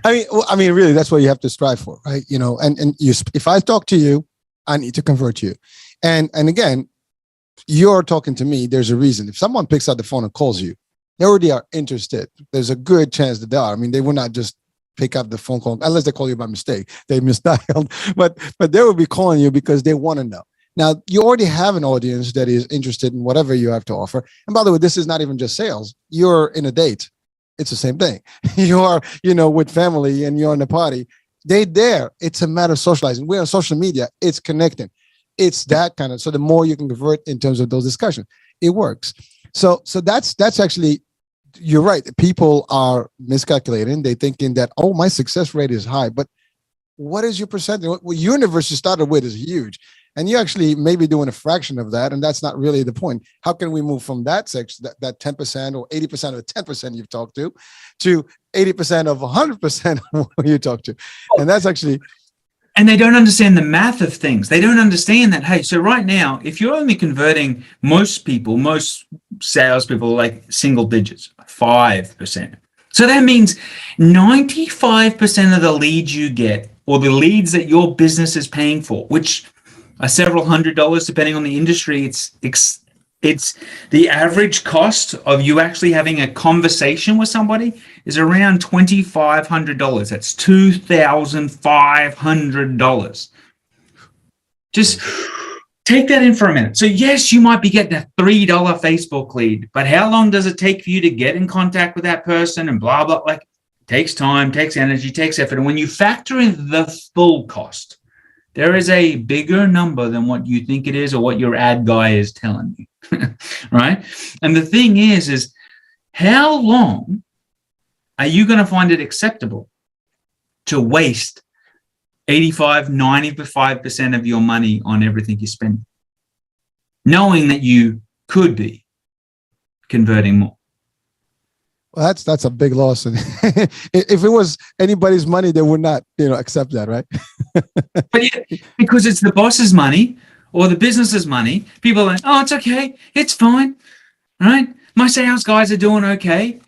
I mean, really, that's what you have to strive for, right? If I talk to you, I need to convert you, and again. You're talking to me, there's a reason. If someone picks up the phone and calls you, they already are interested. There's a good chance that they are. I mean, they will not just pick up the phone call unless they call you by mistake. They misdialed, but they will be calling you because they want to know. Now, you already have an audience that is interested in whatever you have to offer. And by the way, this is not even just sales. You're in a date. It's the same thing. You are, with family and you're in a party. They're there. It's a matter of socializing. We're on social media. It's connecting. It's that kind of, so the more you can convert in terms of those discussions, it works. So that's actually, you're right. People are miscalculating. They're thinking that, oh, my success rate is high, but what is your percentage? What universe you started with is huge. And you actually may be doing a fraction of that. And that's not really the point. How can we move from that 10% or 80% of the 10% you've talked to 80% of 100% of what you talk to? And that's actually... And they don't understand the math of things. They don't understand that, hey, so right now, if you're only converting most salespeople, like single digits, 5%. So that means 95% of the leads you get, or the leads that your business is paying for, which are several $100s, depending on the industry, it's the average cost of you actually having a conversation with somebody is around $2,500. That's $2,500. Just take that in for a minute. So yes, you might be getting a $3 Facebook lead, but how long does it take for you to get in contact with that person and blah, blah, like it takes time, takes energy, takes effort. And when you factor in the full cost, there is a bigger number than what you think it is or what your ad guy is telling you. Right? And the thing is how long are you going to find it acceptable to waste 95% of your money on everything you spend, knowing that you could be converting more? Well, that's a big loss. And if it was anybody's money, they would not, accept that, right? But yeah, because it's the boss's money or the business's money, people are like, oh, it's okay, it's fine, right? My sales guys are doing okay.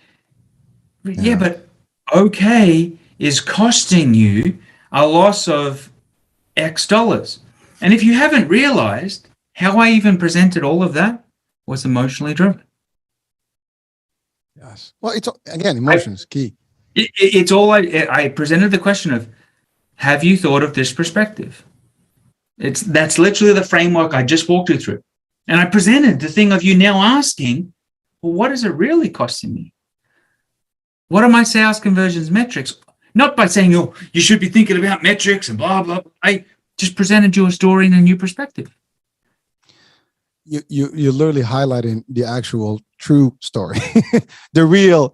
Yeah, but okay is costing you a loss of X dollars. And if you haven't realized, how I even presented all of that was emotionally driven. Yes. Well, it's again, emotions key. It's all I presented the question of, have you thought of this perspective? That's literally the framework I just walked you through. And I presented the thing of you now asking, well, what is it really costing me? What are my sales conversions metrics? Not by saying, oh, you should be thinking about metrics and blah, blah. I just presented you a story in a new perspective. You're literally highlighting the actual true story, the real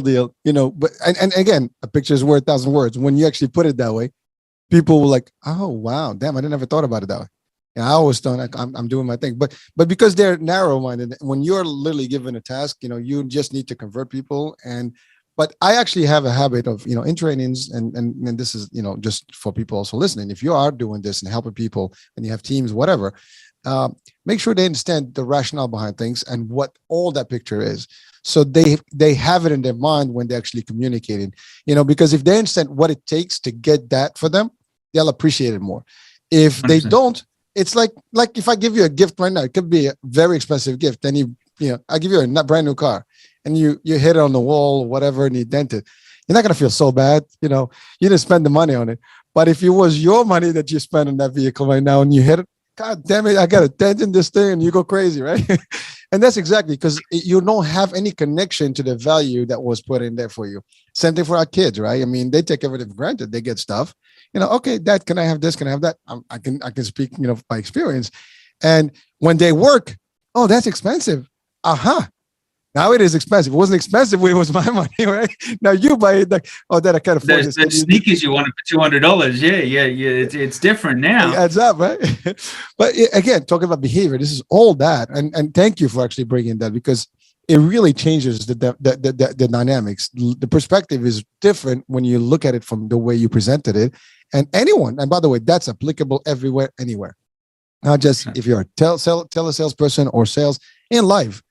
deal, but and again, a picture is worth 1,000 words. When you actually put it that way, people will like, oh, wow, damn, I didn't ever thought about it that way. And I always thought like, I'm doing my thing, but because they're narrow-minded, when you're literally given a task, you just need to convert people. But I actually have a habit of, in trainings, and this is, just for people also listening, if you are doing this and helping people and you have teams, whatever, make sure they understand the rationale behind things and what all that picture is. So they have it in their mind when they're actually communicating, because if they understand what it takes to get that for them, they'll appreciate it more. If 100%. They don't, it's like if I give you a gift right now, it could be a very expensive gift. Then I give you a brand new car and you hit it on the wall or whatever and you dent it. You're not going to feel so bad. You didn't spend the money on it. But if it was your money that you spent on that vehicle right now and you hit it, God damn it, I got a dent in this thing, and you go crazy, right? And that's exactly because you don't have any connection to the value that was put in there for you. Same thing for our kids, right? I mean, they take everything for granted. They get stuff. Okay, Dad, can I have this? Can I have that? I can speak, by experience. And when they work, oh, that's expensive. Now it is expensive. It wasn't expensive when it was my money, right? Now you buy it like, oh, that I can't afford this. The sneakers you wanted for $200. Yeah. It's different now. It adds up, right? But again, talking about behavior, this is all that. And thank you for actually bringing that, because it really changes the dynamics. The perspective is different when you look at it from the way you presented it. And by the way, that's applicable everywhere, anywhere. Not just if you're a telesalesperson or sales in life.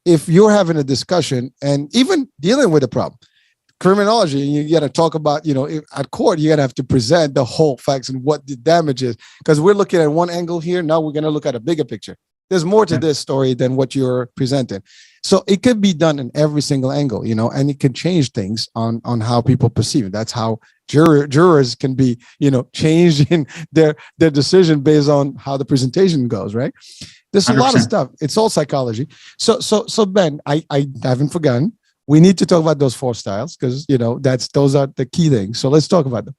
If you're having a discussion and even dealing with a problem, criminology, you got to talk about, at court, you got to have to present the whole facts and what the damage is, because we're looking at one angle here. Now we're going to look at a bigger picture. There's more to this story than what you're presenting. So it could be done in every single angle, and it can change things on how people perceive it. That's how jurors can be, changed in their decision based on how the presentation goes, right? There's a 100%. Lot of stuff. It's all psychology. So Ben, I haven't forgotten. We need to talk about those 4 styles because those are the key things. So let's talk about them.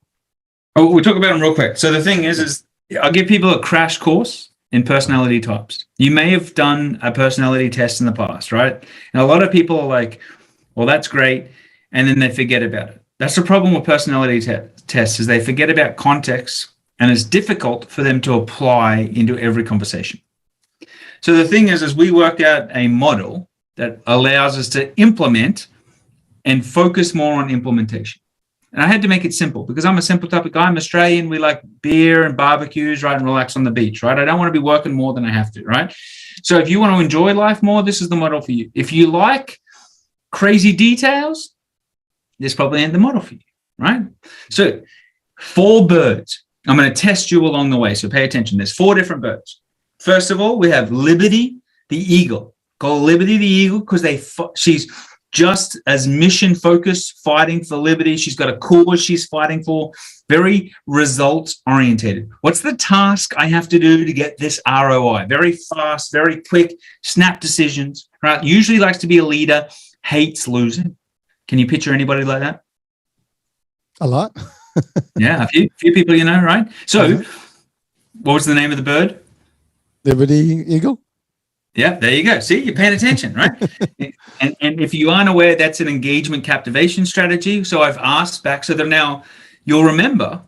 Oh, we'll talk about them real quick. So the thing is I'll give people a crash course in personality types. You may have done a personality test in the past, right? And a lot of people are like, well, that's great. And then they forget about it. That's the problem with personality tests is they forget about context, and it's difficult for them to apply into every conversation. So the thing is we worked out a model that allows us to implement and focus more on implementation. And I had to make it simple because I'm a simple type of guy. I'm Australian. We like beer and barbecues, right? And relax on the beach, right? I don't want to be working more than I have to, right? So if you want to enjoy life more, this is the model for you. If you like crazy details, this probably ain't the model for you, right? So 4 birds. I'm going to test you along the way. So pay attention. There's 4 different birds. First of all, we have Liberty, the eagle. Call Liberty the eagle because she's just as mission focused, fighting for liberty. She's got a cause she's fighting for, very results orientated. What's the task I have to do to get this ROI? Very fast, very quick, snap decisions, right? Usually likes to be a leader, hates losing. Can you picture anybody like that? A lot. Yeah, a few people, right? So what was the name of the bird? Liberty eagle. Yeah, there you go. See, you're paying attention, right? and if you aren't aware, that's an engagement captivation strategy. So I've asked back so that now you'll remember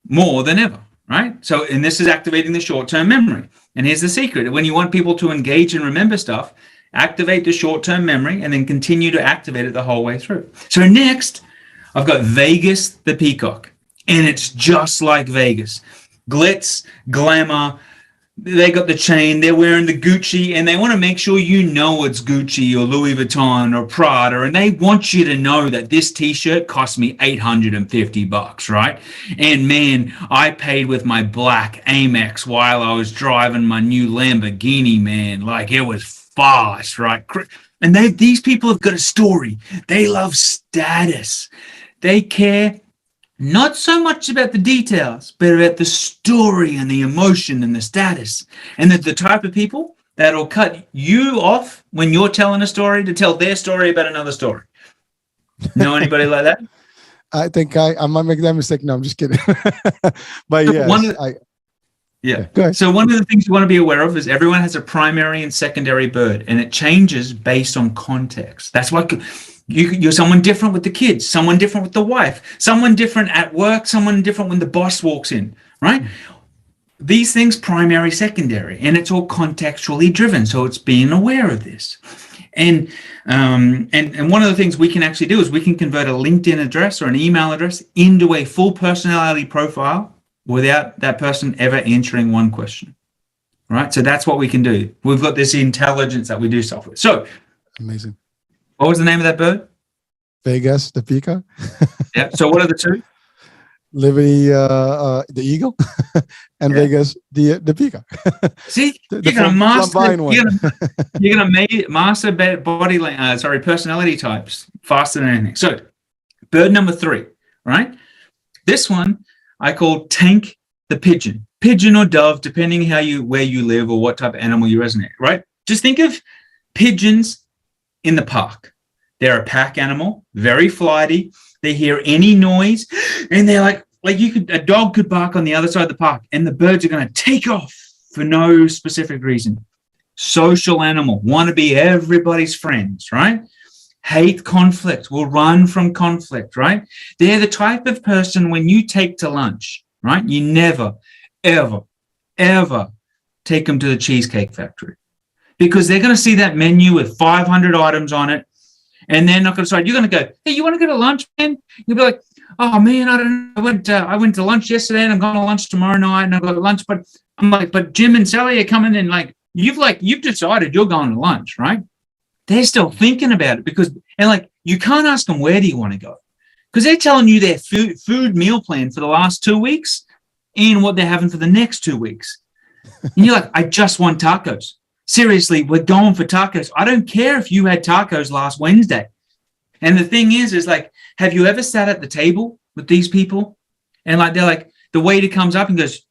more than ever, right? So, and this is activating the short-term memory. And here's the secret. When you want people to engage and remember stuff, activate the short-term memory, and then continue to activate it the whole way through. So next, I've got Vegas the peacock, and it's just like Vegas. Glitz, glamour, they got the chain, they're wearing the Gucci, and they want to make sure you know it's Gucci or Louis Vuitton or Prada, and they want you to know that this t-shirt cost me $850, right? And man, I paid with my black Amex while I was driving my new Lamborghini, man. Like, it was fast, right? And these people have got a story. They love status. They care not so much about the details, but about the story and the emotion and the status. And the type of people that'll cut you off when you're telling a story to tell their story about another story. Know anybody like that? I think I might make that mistake. No, I'm just kidding. But So yes, yeah. Go ahead. So one of the things you want to be aware of is everyone has a primary and secondary bird, and it changes based on context. That's why you're someone different with the kids, someone different with the wife, someone different at work, someone different when the boss walks in, right? These things, primary, secondary, and it's all contextually driven. So it's being aware of this. And one of the things we can actually do is we can convert a LinkedIn address or an email address into a full personality profile without that person ever answering one question, right? So that's what we can do. We've got this intelligence that we do stuff with. So amazing. What was the name of that bird? Vegas the peacock. Yeah. So what are the two? Liberty the eagle, and Vegas the peacock. See, you're gonna master body personality types faster than anything. So bird number 3, right? This one I call Tank the pigeon or dove, depending where you live or what type of animal you resonate, right? Just think of pigeons in the park. They're a pack animal, very flighty. They hear any noise, and they're like a dog could bark on the other side of the park, and the birds are going to take off for no specific reason. Social animal, want to be everybody's friends, right? Hate conflict, will run from conflict, right? They're the type of person when you take to lunch, right? You never, ever, ever take them to the Cheesecake Factory, because they're going to see that menu with 500 items on it, and they're not going to decide. You're going to go, hey, you want to go to lunch, man? You'll be like, oh man, I don't know. I went to lunch yesterday, and I'm going to lunch tomorrow night, and I've got lunch. But I'm like, but Jim and Sally are coming in. Like you've decided you're going to lunch, right? They're still thinking about it you can't ask them, where do you want to go? Because they're telling you their food meal plan for the last 2 weeks and what they're having for the next 2 weeks. And you're like, I just want tacos. Seriously, we're going for tacos. I don't care if you had tacos last Wednesday. And the thing is like, have you ever sat at the table with these people? And they're like, the waiter comes up and goes,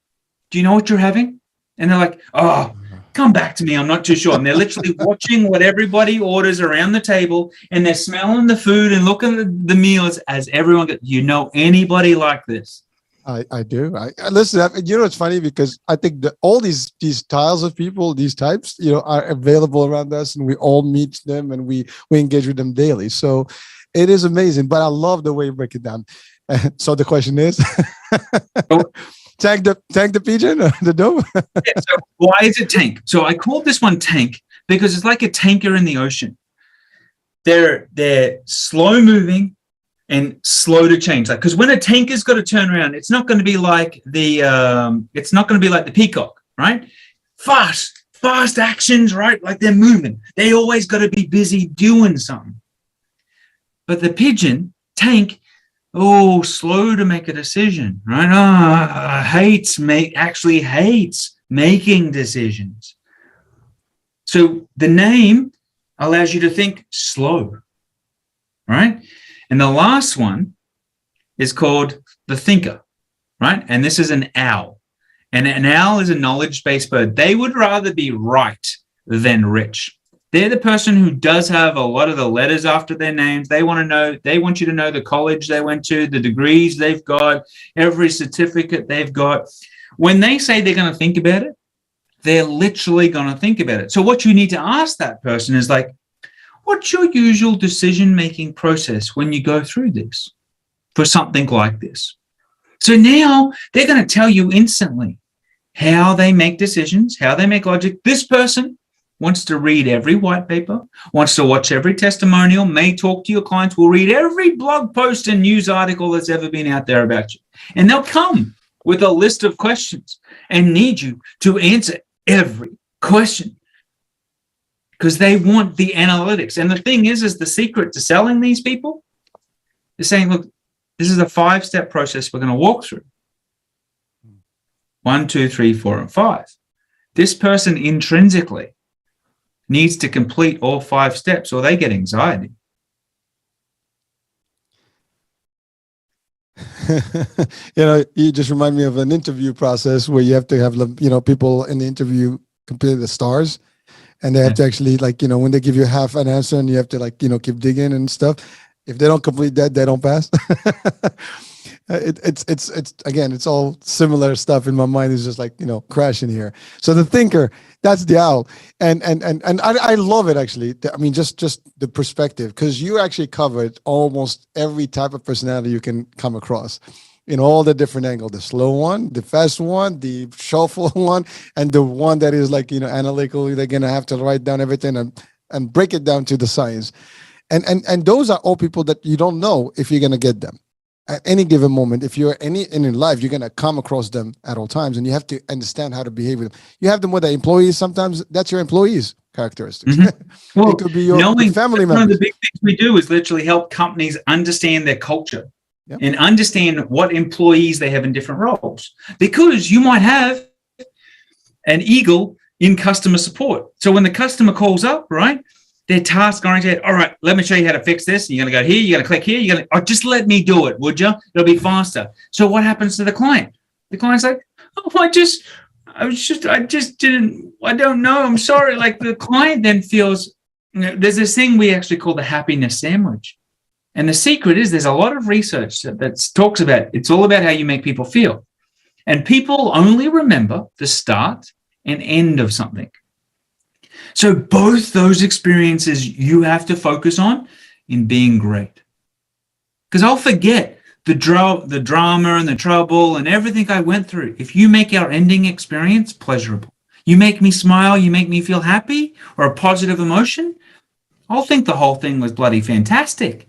do you know what you're having? And they're like, oh, come back to me. I'm not too sure. And they're literally watching what everybody orders around the table, and they're smelling the food and looking at the meals as everyone goes, you know anybody like this? I do. I listen. It's funny because I think that all these styles of people, these types, are available around us, and we all meet them and we engage with them daily. So it is amazing. But I love the way you break it down. So the question is, tank the pigeon or the dove? Yeah, so why is it tank? So I called this one tank because it's like a tanker in the ocean. They're slow moving and slow to change. Because when a tanker's got to turn around, it's not going to be like the peacock, right? Fast actions, right? Like they're moving. They always got to be busy doing something. But the pigeon, tank, slow to make a decision, right? Hates making decisions. So the name allows you to think slow, right? And the last one is called the thinker, right? And this is an owl. And an owl is a knowledge-based bird. They would rather be right than rich. They're the person who does have a lot of the letters after their names. They want you to know the college they went to, the degrees they've got, every certificate they've got. When they say they're going to think about it, they're literally going to think about it. So what you need to ask that person is like, what's your usual decision-making process when you go through this for something like this? So now they're going to tell you instantly how they make decisions, how they make logic. This person wants to read every white paper, wants to watch every testimonial, may talk to your clients, will read every blog post and news article that's ever been out there about you. And they'll come with a list of questions and need you to answer every question because they want the analytics. And the thing is the secret to selling these people is saying, look, this is a 5-step process we're going to walk through. 1, 2, 3, 4, and 5. This person intrinsically needs to complete all 5 steps or they get anxiety. You just remind me of an interview process where you have to have, people in the interview complete the stars, and they have to actually, when they give you half an answer and you have to keep digging and stuff. If they don't complete that, they don't pass. It's all similar stuff in my mind. Is just crashing here. So the thinker, that's the owl, and I love it actually. I mean, just the perspective, because you actually covered almost every type of personality you can come across in all the different angles: the slow one, the fast one, the shuffle one, and the one that is analytical. They're gonna have to write down everything and break it down to the science. And those are all people that you don't know if you're gonna get them. At any given moment, if you're in life, you're going to come across them at all times, and you have to understand how to behave with them. You have them with the employees. Sometimes that's your employees' characteristics. Mm-hmm. Well, it could be your family members. One of the big things we do is literally help companies understand their culture and understand what employees they have in different roles. Because you might have an eagle in customer support. So when the customer calls up, right, they're task oriented. All right, let me show you how to fix this. And you're going to go here, you're going to click here, just let me do it, would you? It'll be faster. So what happens to the client? The client's like, oh, I don't know. I'm sorry. The client then feels, there's this thing we actually call the happiness sandwich. And the secret is there's a lot of research that talks about, it's all about how you make people feel. And people only remember the start and end of something. So both those experiences you have to focus on in being great. Because I'll forget the drama and the trouble and everything I went through if you make our ending experience pleasurable. You make me smile, you make me feel happy or a positive emotion, I'll think the whole thing was bloody fantastic.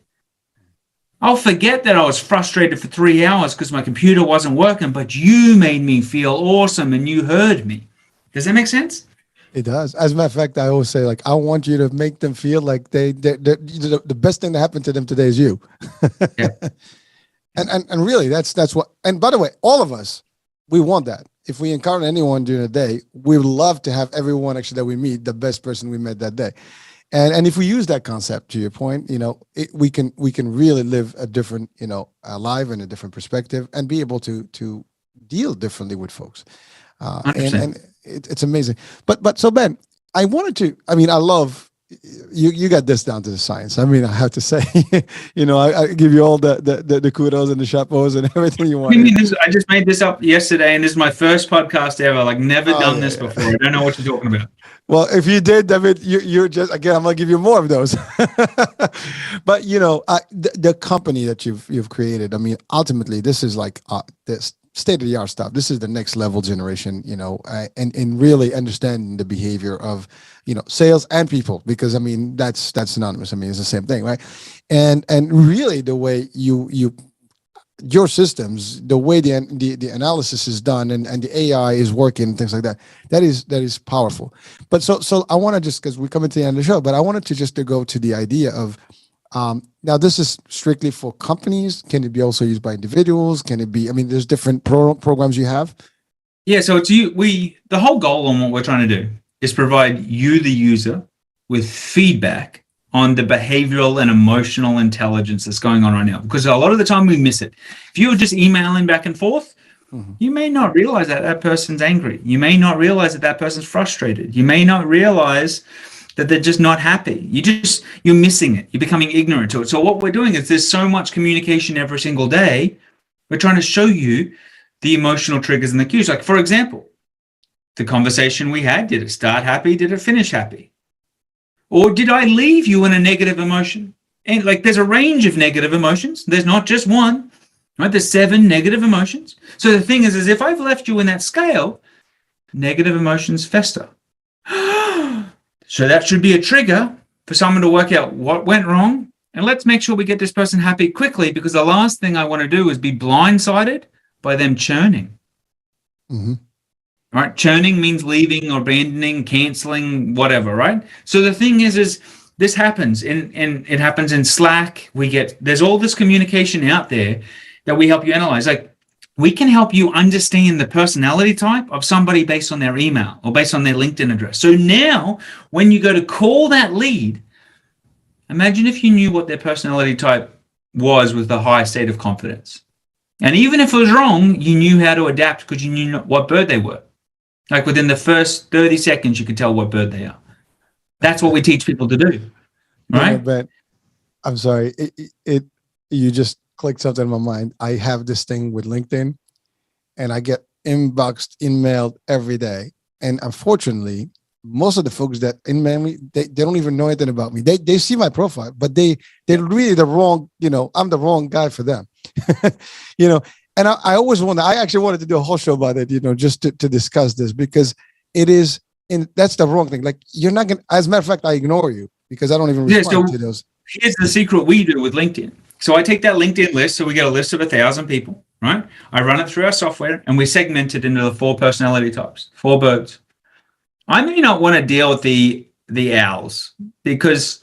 I'll forget that I was frustrated for 3 hours because my computer wasn't working, but you made me feel awesome and you heard me. Does that make sense? It does. As a matter of fact, I always say, I want you to make them feel like the best thing that happened to them today is you. Yeah. And really, that's what. And by the way, all of us, we want that. If we encounter anyone during the day, we would love to have everyone actually that we meet the best person we met that day. And if we use that concept, to your point, we can really live a different, life and a different perspective, and be able to deal differently with folks. And it's amazing. But so Ben, I love you got this down to the science. I have to say, I give you all the kudos and the chapeaus and everything you want. I just made this up yesterday, and this is my first podcast ever. Never done this before. I don't know what you're talking about. Well, if you did, David, you're just, again, I'm gonna give you more of those. But the company that you've created, ultimately, this is this state-of-the-art stuff. This is the next level generation, and really understanding the behavior of, sales and people, because that's synonymous. It's the same thing, right? And really the way your systems, the way the analysis is done and the AI is working, things like that, that is powerful. But so I want to just, because we're coming to the end of the show, but I wanted to go to the idea of, now this is strictly for companies. Can it be also used by individuals? Can it be, there's different programs you have. Yeah. So it's the whole goal on what we're trying to do is provide you, the user, with feedback on the behavioral and emotional intelligence that's going on right now. Because a lot of the time we miss it. If you're just emailing back and forth, you may not realize that person's angry. You may not realize that person's frustrated. You may not realize that they're just not happy. You're missing it. You're becoming ignorant to it. So what we're doing is there's so much communication every single day. We're trying to show you the emotional triggers and the cues. For example, the conversation we had, did it start happy? Did it finish happy? Or did I leave you in a negative emotion? And there's a range of negative emotions. There's not just one, right? There's 7 negative emotions. So the thing is if I've left you in that scale, negative emotions fester. So that should be a trigger for someone to work out what went wrong. And let's make sure we get this person happy quickly, because the last thing I want to do is be blindsided by them churning. Mm-hmm. Right? Churning means leaving or abandoning, canceling, whatever, right? So the thing is this happens and it happens in Slack. There's all this communication out there that we help you analyze. Like, we can help you understand the personality type of somebody based on their email or based on their LinkedIn address. So now when you go to call that lead, imagine if you knew what their personality type was with the high state of confidence. And even if it was wrong, you knew how to adapt because you knew what bird they were. Like within the first 30 seconds, you could tell what bird they are. That's what we teach people to do, right? Yeah, but I'm sorry. You just clicked something in my mind. I have this thing with LinkedIn, and I get inboxed, emailed every day. And unfortunately, most of the folks that email me, they don't even know anything about me. They see my profile, but they're really the wrong, I'm the wrong guy for them. And I always wonder, I actually wanted to do a whole show about it, just to discuss this, because it is, and that's the wrong thing. Like, you're not going to, as a matter of fact, I ignore you because I don't even respond to those. Here's the secret we do with LinkedIn. So I take that LinkedIn list. So we get a list of 1,000 people, right? I run it through our software and we segment it into the 4 personality types, 4 birds. I may not want to deal with the owls because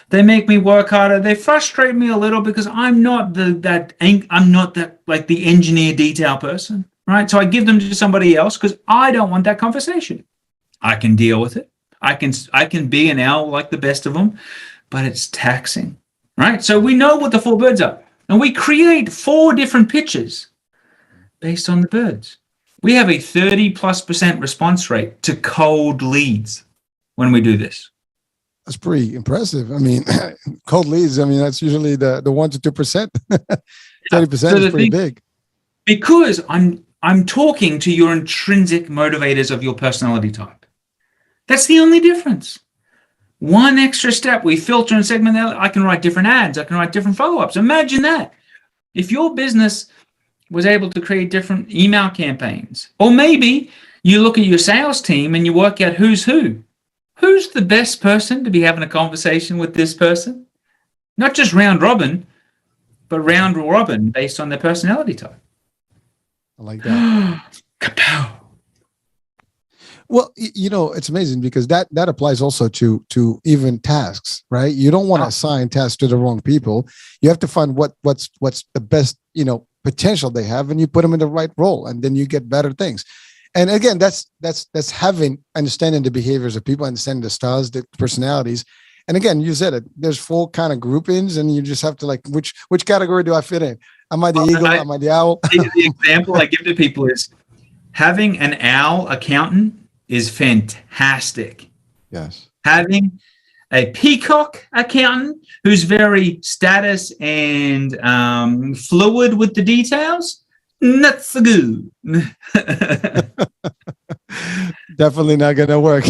they make me work harder. They frustrate me a little because I'm not that like the engineer detail person, right? So I give them to somebody else because I don't want that conversation. I can deal with it. I can be an owl like the best of them, but it's taxing, right? So we know what the 4 birds are, and we create 4 different pitches based on the birds. We have a 30+% response rate to cold leads when we do this. That's pretty impressive. I mean, cold leads, that's usually the 1 to 2%. 30% is pretty big. Because I'm talking to your intrinsic motivators of your personality type. That's the only difference. One extra step, we filter and segment that. I can write different ads. I can write different follow-ups. Imagine that. If your business was able to create different email campaigns, or maybe you look at your sales team and you work out who's who. Who's the best person to be having a conversation with this person? Not just round robin, but round robin based on their personality type. I like that. Kapow. Well, it's amazing because that applies also to even tasks, right? You don't want to assign tasks to the wrong people. You have to find what's the best, potential they have, and you put them in the right role, and then you get better things. And again, that's understanding the behaviors of people, understanding the styles, the personalities. And again, you said it, there's 4 kind of groupings, and you just have to like, which category do I fit in? Am I the eagle? Am I the owl? The example I give to people is having an owl accountant is fantastic. Yes. Having a peacock accountant who's very status and fluid with the details, not so good. Definitely not going to work.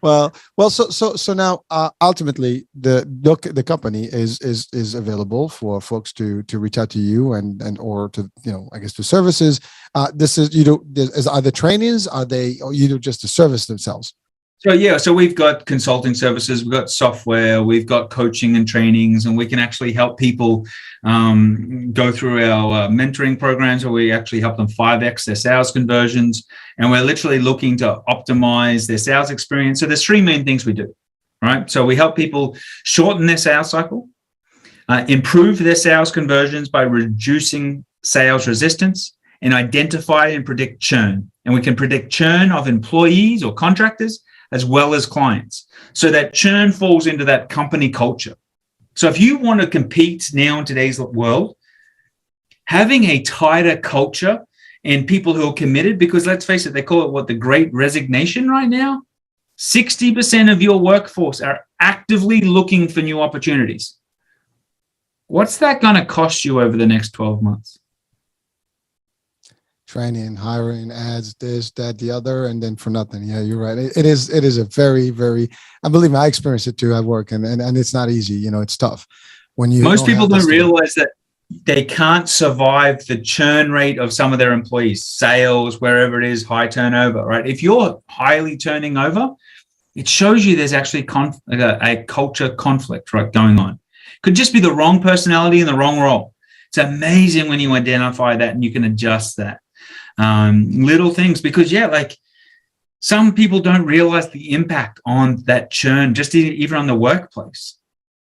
Well. So now, ultimately, the company is available for folks to reach out to you and or to I guess to services. This is are the trainings? Are they, or you do just the service themselves? So we've got consulting services, we've got software, we've got coaching and trainings, and we can actually help people go through our mentoring programs where we actually help them 5x their sales conversions. And we're literally looking to optimize their sales experience. So there's 3 main things we do, right? So we help people shorten their sales cycle, improve their sales conversions by reducing sales resistance, and identify and predict churn. And we can predict churn of employees or contractors as well as clients. So that churn falls into that company culture. So if you want to compete now in today's world, having a tighter culture and people who are committed, because let's face it, they call it the great resignation right now. 60% of your workforce are actively looking for new opportunities. What's that going to cost you over the next 12 months? Training, hiring, ads, this, that, the other, and then for nothing. Yeah, you're right. It is a very, very, I believe I experienced it too at work, and it's not easy. It's tough when you. Most people don't realize that they can't survive the churn rate of some of their employees, sales, wherever it is, high turnover, right? If you're highly turning over, it shows you there's actually a culture conflict, right, going on. Could just be the wrong personality in the wrong role. It's amazing when you identify that and you can adjust that. Little things, because like some people don't realize the impact on that churn, just even on the workplace.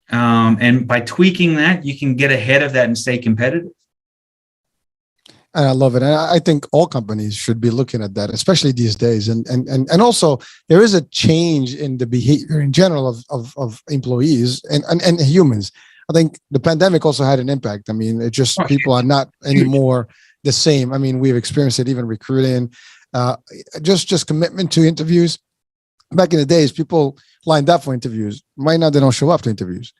And by tweaking that, you can get ahead of that and stay competitive. And I love it. And I think all companies should be looking at that, especially these days. And also there is a change in the behavior in general of employees and humans. I think the pandemic also had an impact. I mean, it just, people are not anymore the same. I mean, we've experienced it even recruiting, just commitment to interviews. Back in the days, people lined up for interviews. Right now, they don't show up to interviews.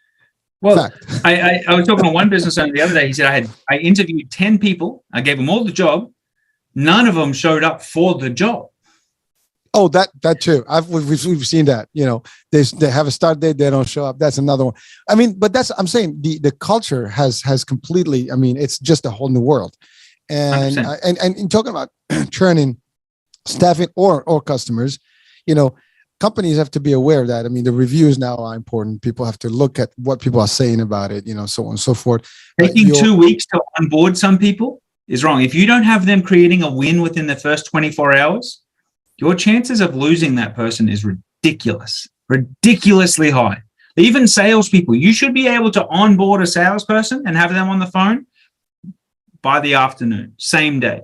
Well, I was talking to one business owner the other day. He said, I interviewed 10 people. I gave them all the job. None of them showed up for the job. Oh, that too. We've seen that. You know, they have a start date, they don't show up. That's another one. I mean, but I'm saying the culture has completely. I mean, it's just a whole new world. And in talking about churning, staffing or customers, you know, companies have to be aware of that. I mean, the reviews now are important. People have to look at what people are saying about it, you know, so on and so forth. Taking 2 weeks to onboard some people is wrong. If you don't have them creating a win within the first 24 hours, your chances of losing that person is ridiculously high. Even salespeople, you should be able to onboard a salesperson and have them on the phone by the afternoon, same day.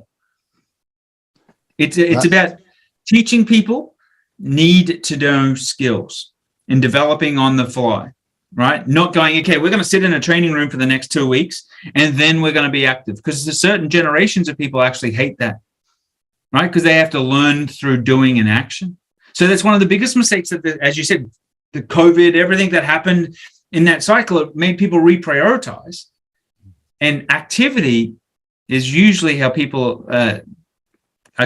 It's about teaching people need to know skills and developing on the fly, right? Not going, okay, we're going to sit in a training room for the next 2 weeks and then we're going to be active, because there's certain generations of people actually hate that, right? Because they have to learn through doing and action. So that's one of the biggest mistakes that, as you said, the COVID, everything that happened in that cycle, it made people reprioritize. And activity is usually how people are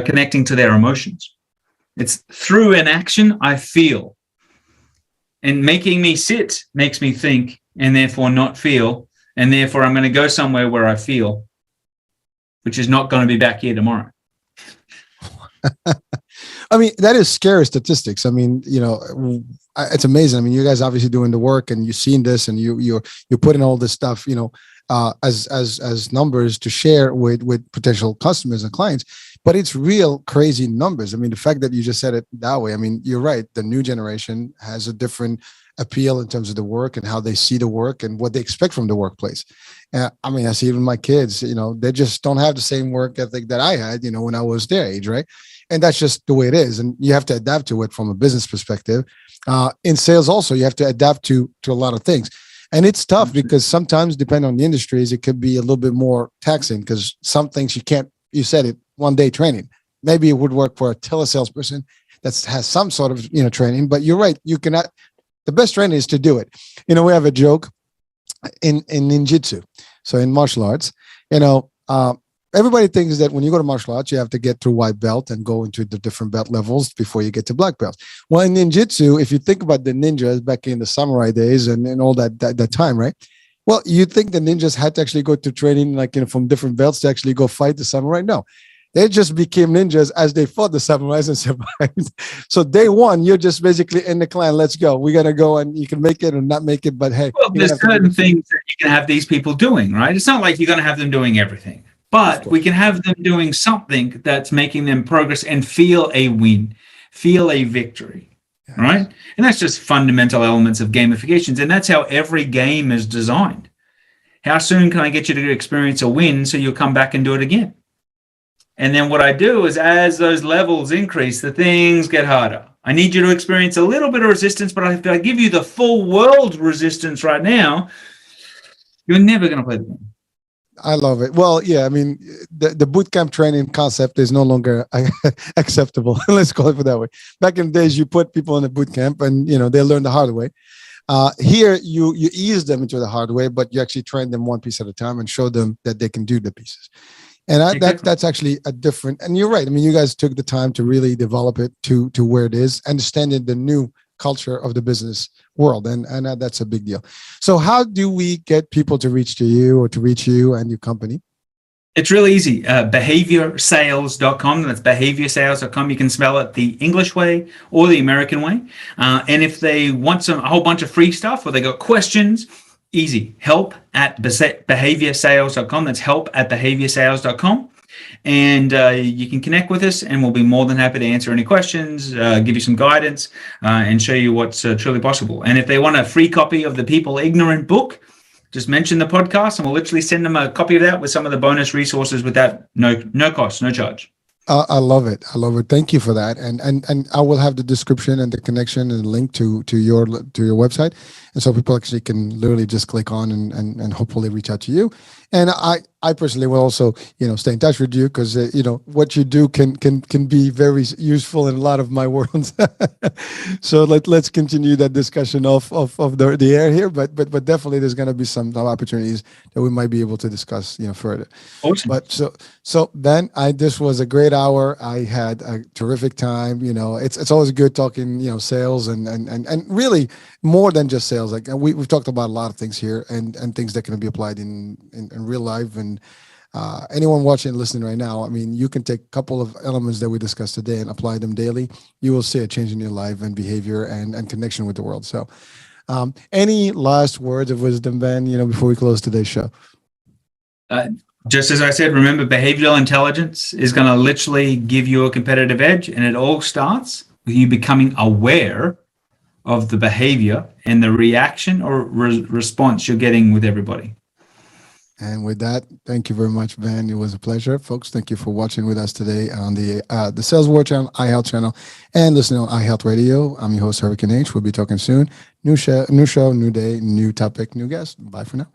connecting to their emotions. It's through an action I feel. And making me sit makes me think and therefore not feel. And therefore I'm going to go somewhere where I feel, which is not going to be back here tomorrow. I mean, that is scary statistics. I mean, you know, it's amazing. I mean, you guys obviously doing the work and you've seen this and you're putting all this stuff, you know, as numbers to share with potential customers and clients. But it's real crazy numbers. I mean, the fact that you just said it that way, I mean, you're right. The new generation has a different appeal in terms of the work and how they see the work and what they expect from the workplace. I mean, I see even my kids, you know, they just don't have the same work ethic that I had, you know, when I was their age, right? And that's just the way it is. And you have to adapt to it from a business perspective. In sales also, you have to adapt to a lot of things. And it's tough because sometimes, depending on the industries, it could be a little bit more taxing because some things you said it, 1 day training. Maybe it would work for a telesalesperson that has some sort of, you know, training, but you're right. You cannot, the best training is to do it. You know, we have a joke in ninjutsu. So in martial arts, you know, everybody thinks that when you go to martial arts, you have to get through white belt and go into the different belt levels before you get to black belt. Well, in ninjutsu, if you think about the ninjas back in the samurai days and all that time, right? Well, you think the ninjas had to actually go to training, like, you know, from different belts to actually go fight the samurai? No. They just became ninjas as they fought the samurais and survived. So day one, you're just basically in the clan. Let's go. We're going to go and you can make it or not make it. But hey, well, there's certain things that you can have these people doing, right? It's not like you're going to have them doing everything, but we can have them doing something that's making them progress and feel a win, feel a victory, right? And that's just fundamental elements of gamifications. And that's how every game is designed. How soon can I get you to experience a win so you'll come back and do it again? And then what I do is as those levels increase, the things get harder. I need you to experience a little bit of resistance, but if I give you the full world resistance right now, you're never going to play the game. I love it. Well, yeah, I mean, the boot camp training concept is no longer acceptable. Let's call it for that way. Back in the days, you put people in a boot camp and, you know, they learn the hard way. Here, you ease them into the hard way, but you actually train them one piece at a time and show them that they can do the pieces. And that's actually a different, and you're right. I mean, you guys took the time to really develop it to where it is, understanding the new culture of the business world. And that's a big deal. So how do we get people to reach to you or to reach you and your company? It's really easy. Behaviorsales.com. That's behaviorsales.com. You can spell it the English way or the American way. And if they want a whole bunch of free stuff or they got questions, easy. Help at behaviorsales.com. That's help at behaviorsales.com. And you can connect with us, and we'll be more than happy to answer any questions, give you some guidance, and show you what's truly possible. And if they want a free copy of the People Ignorant book, just mention the podcast, and we'll literally send them a copy of that with some of the bonus resources without no cost, no charge. I love it. I love it. Thank you for that. And I will have the description and the connection and the link to your website, and so people actually can literally just click on and hopefully reach out to you. And I personally will also, stay in touch with you because, what you do can be very useful in a lot of my worlds. So let's continue that discussion of the air here, but definitely there's going to be some opportunities that we might be able to discuss, further. Awesome. But so Ben, this was a great hour. I had a terrific time. It's always good talking, sales and really more than just sales. Like we've talked about a lot of things here and things that can be applied in real life. And anyone watching and listening right now, I mean, you can take a couple of elements that we discussed today and apply them daily. You will see a change in your life and behavior and connection with the world. So any last words of wisdom, Ben, before we close today's show? Just as I said, remember, behavioral intelligence is going to literally give you a competitive edge, and it all starts with you becoming aware of the behavior and the reaction or response you're getting with everybody. And with that, thank you very much, Ben. It was a pleasure. Folks, thank you for watching with us today on the Sales World channel, iHealth channel, and listening on iHealth Radio. I'm your host, Hurricane H. We'll be talking soon. New show, new day, new topic, new guest. Bye for now.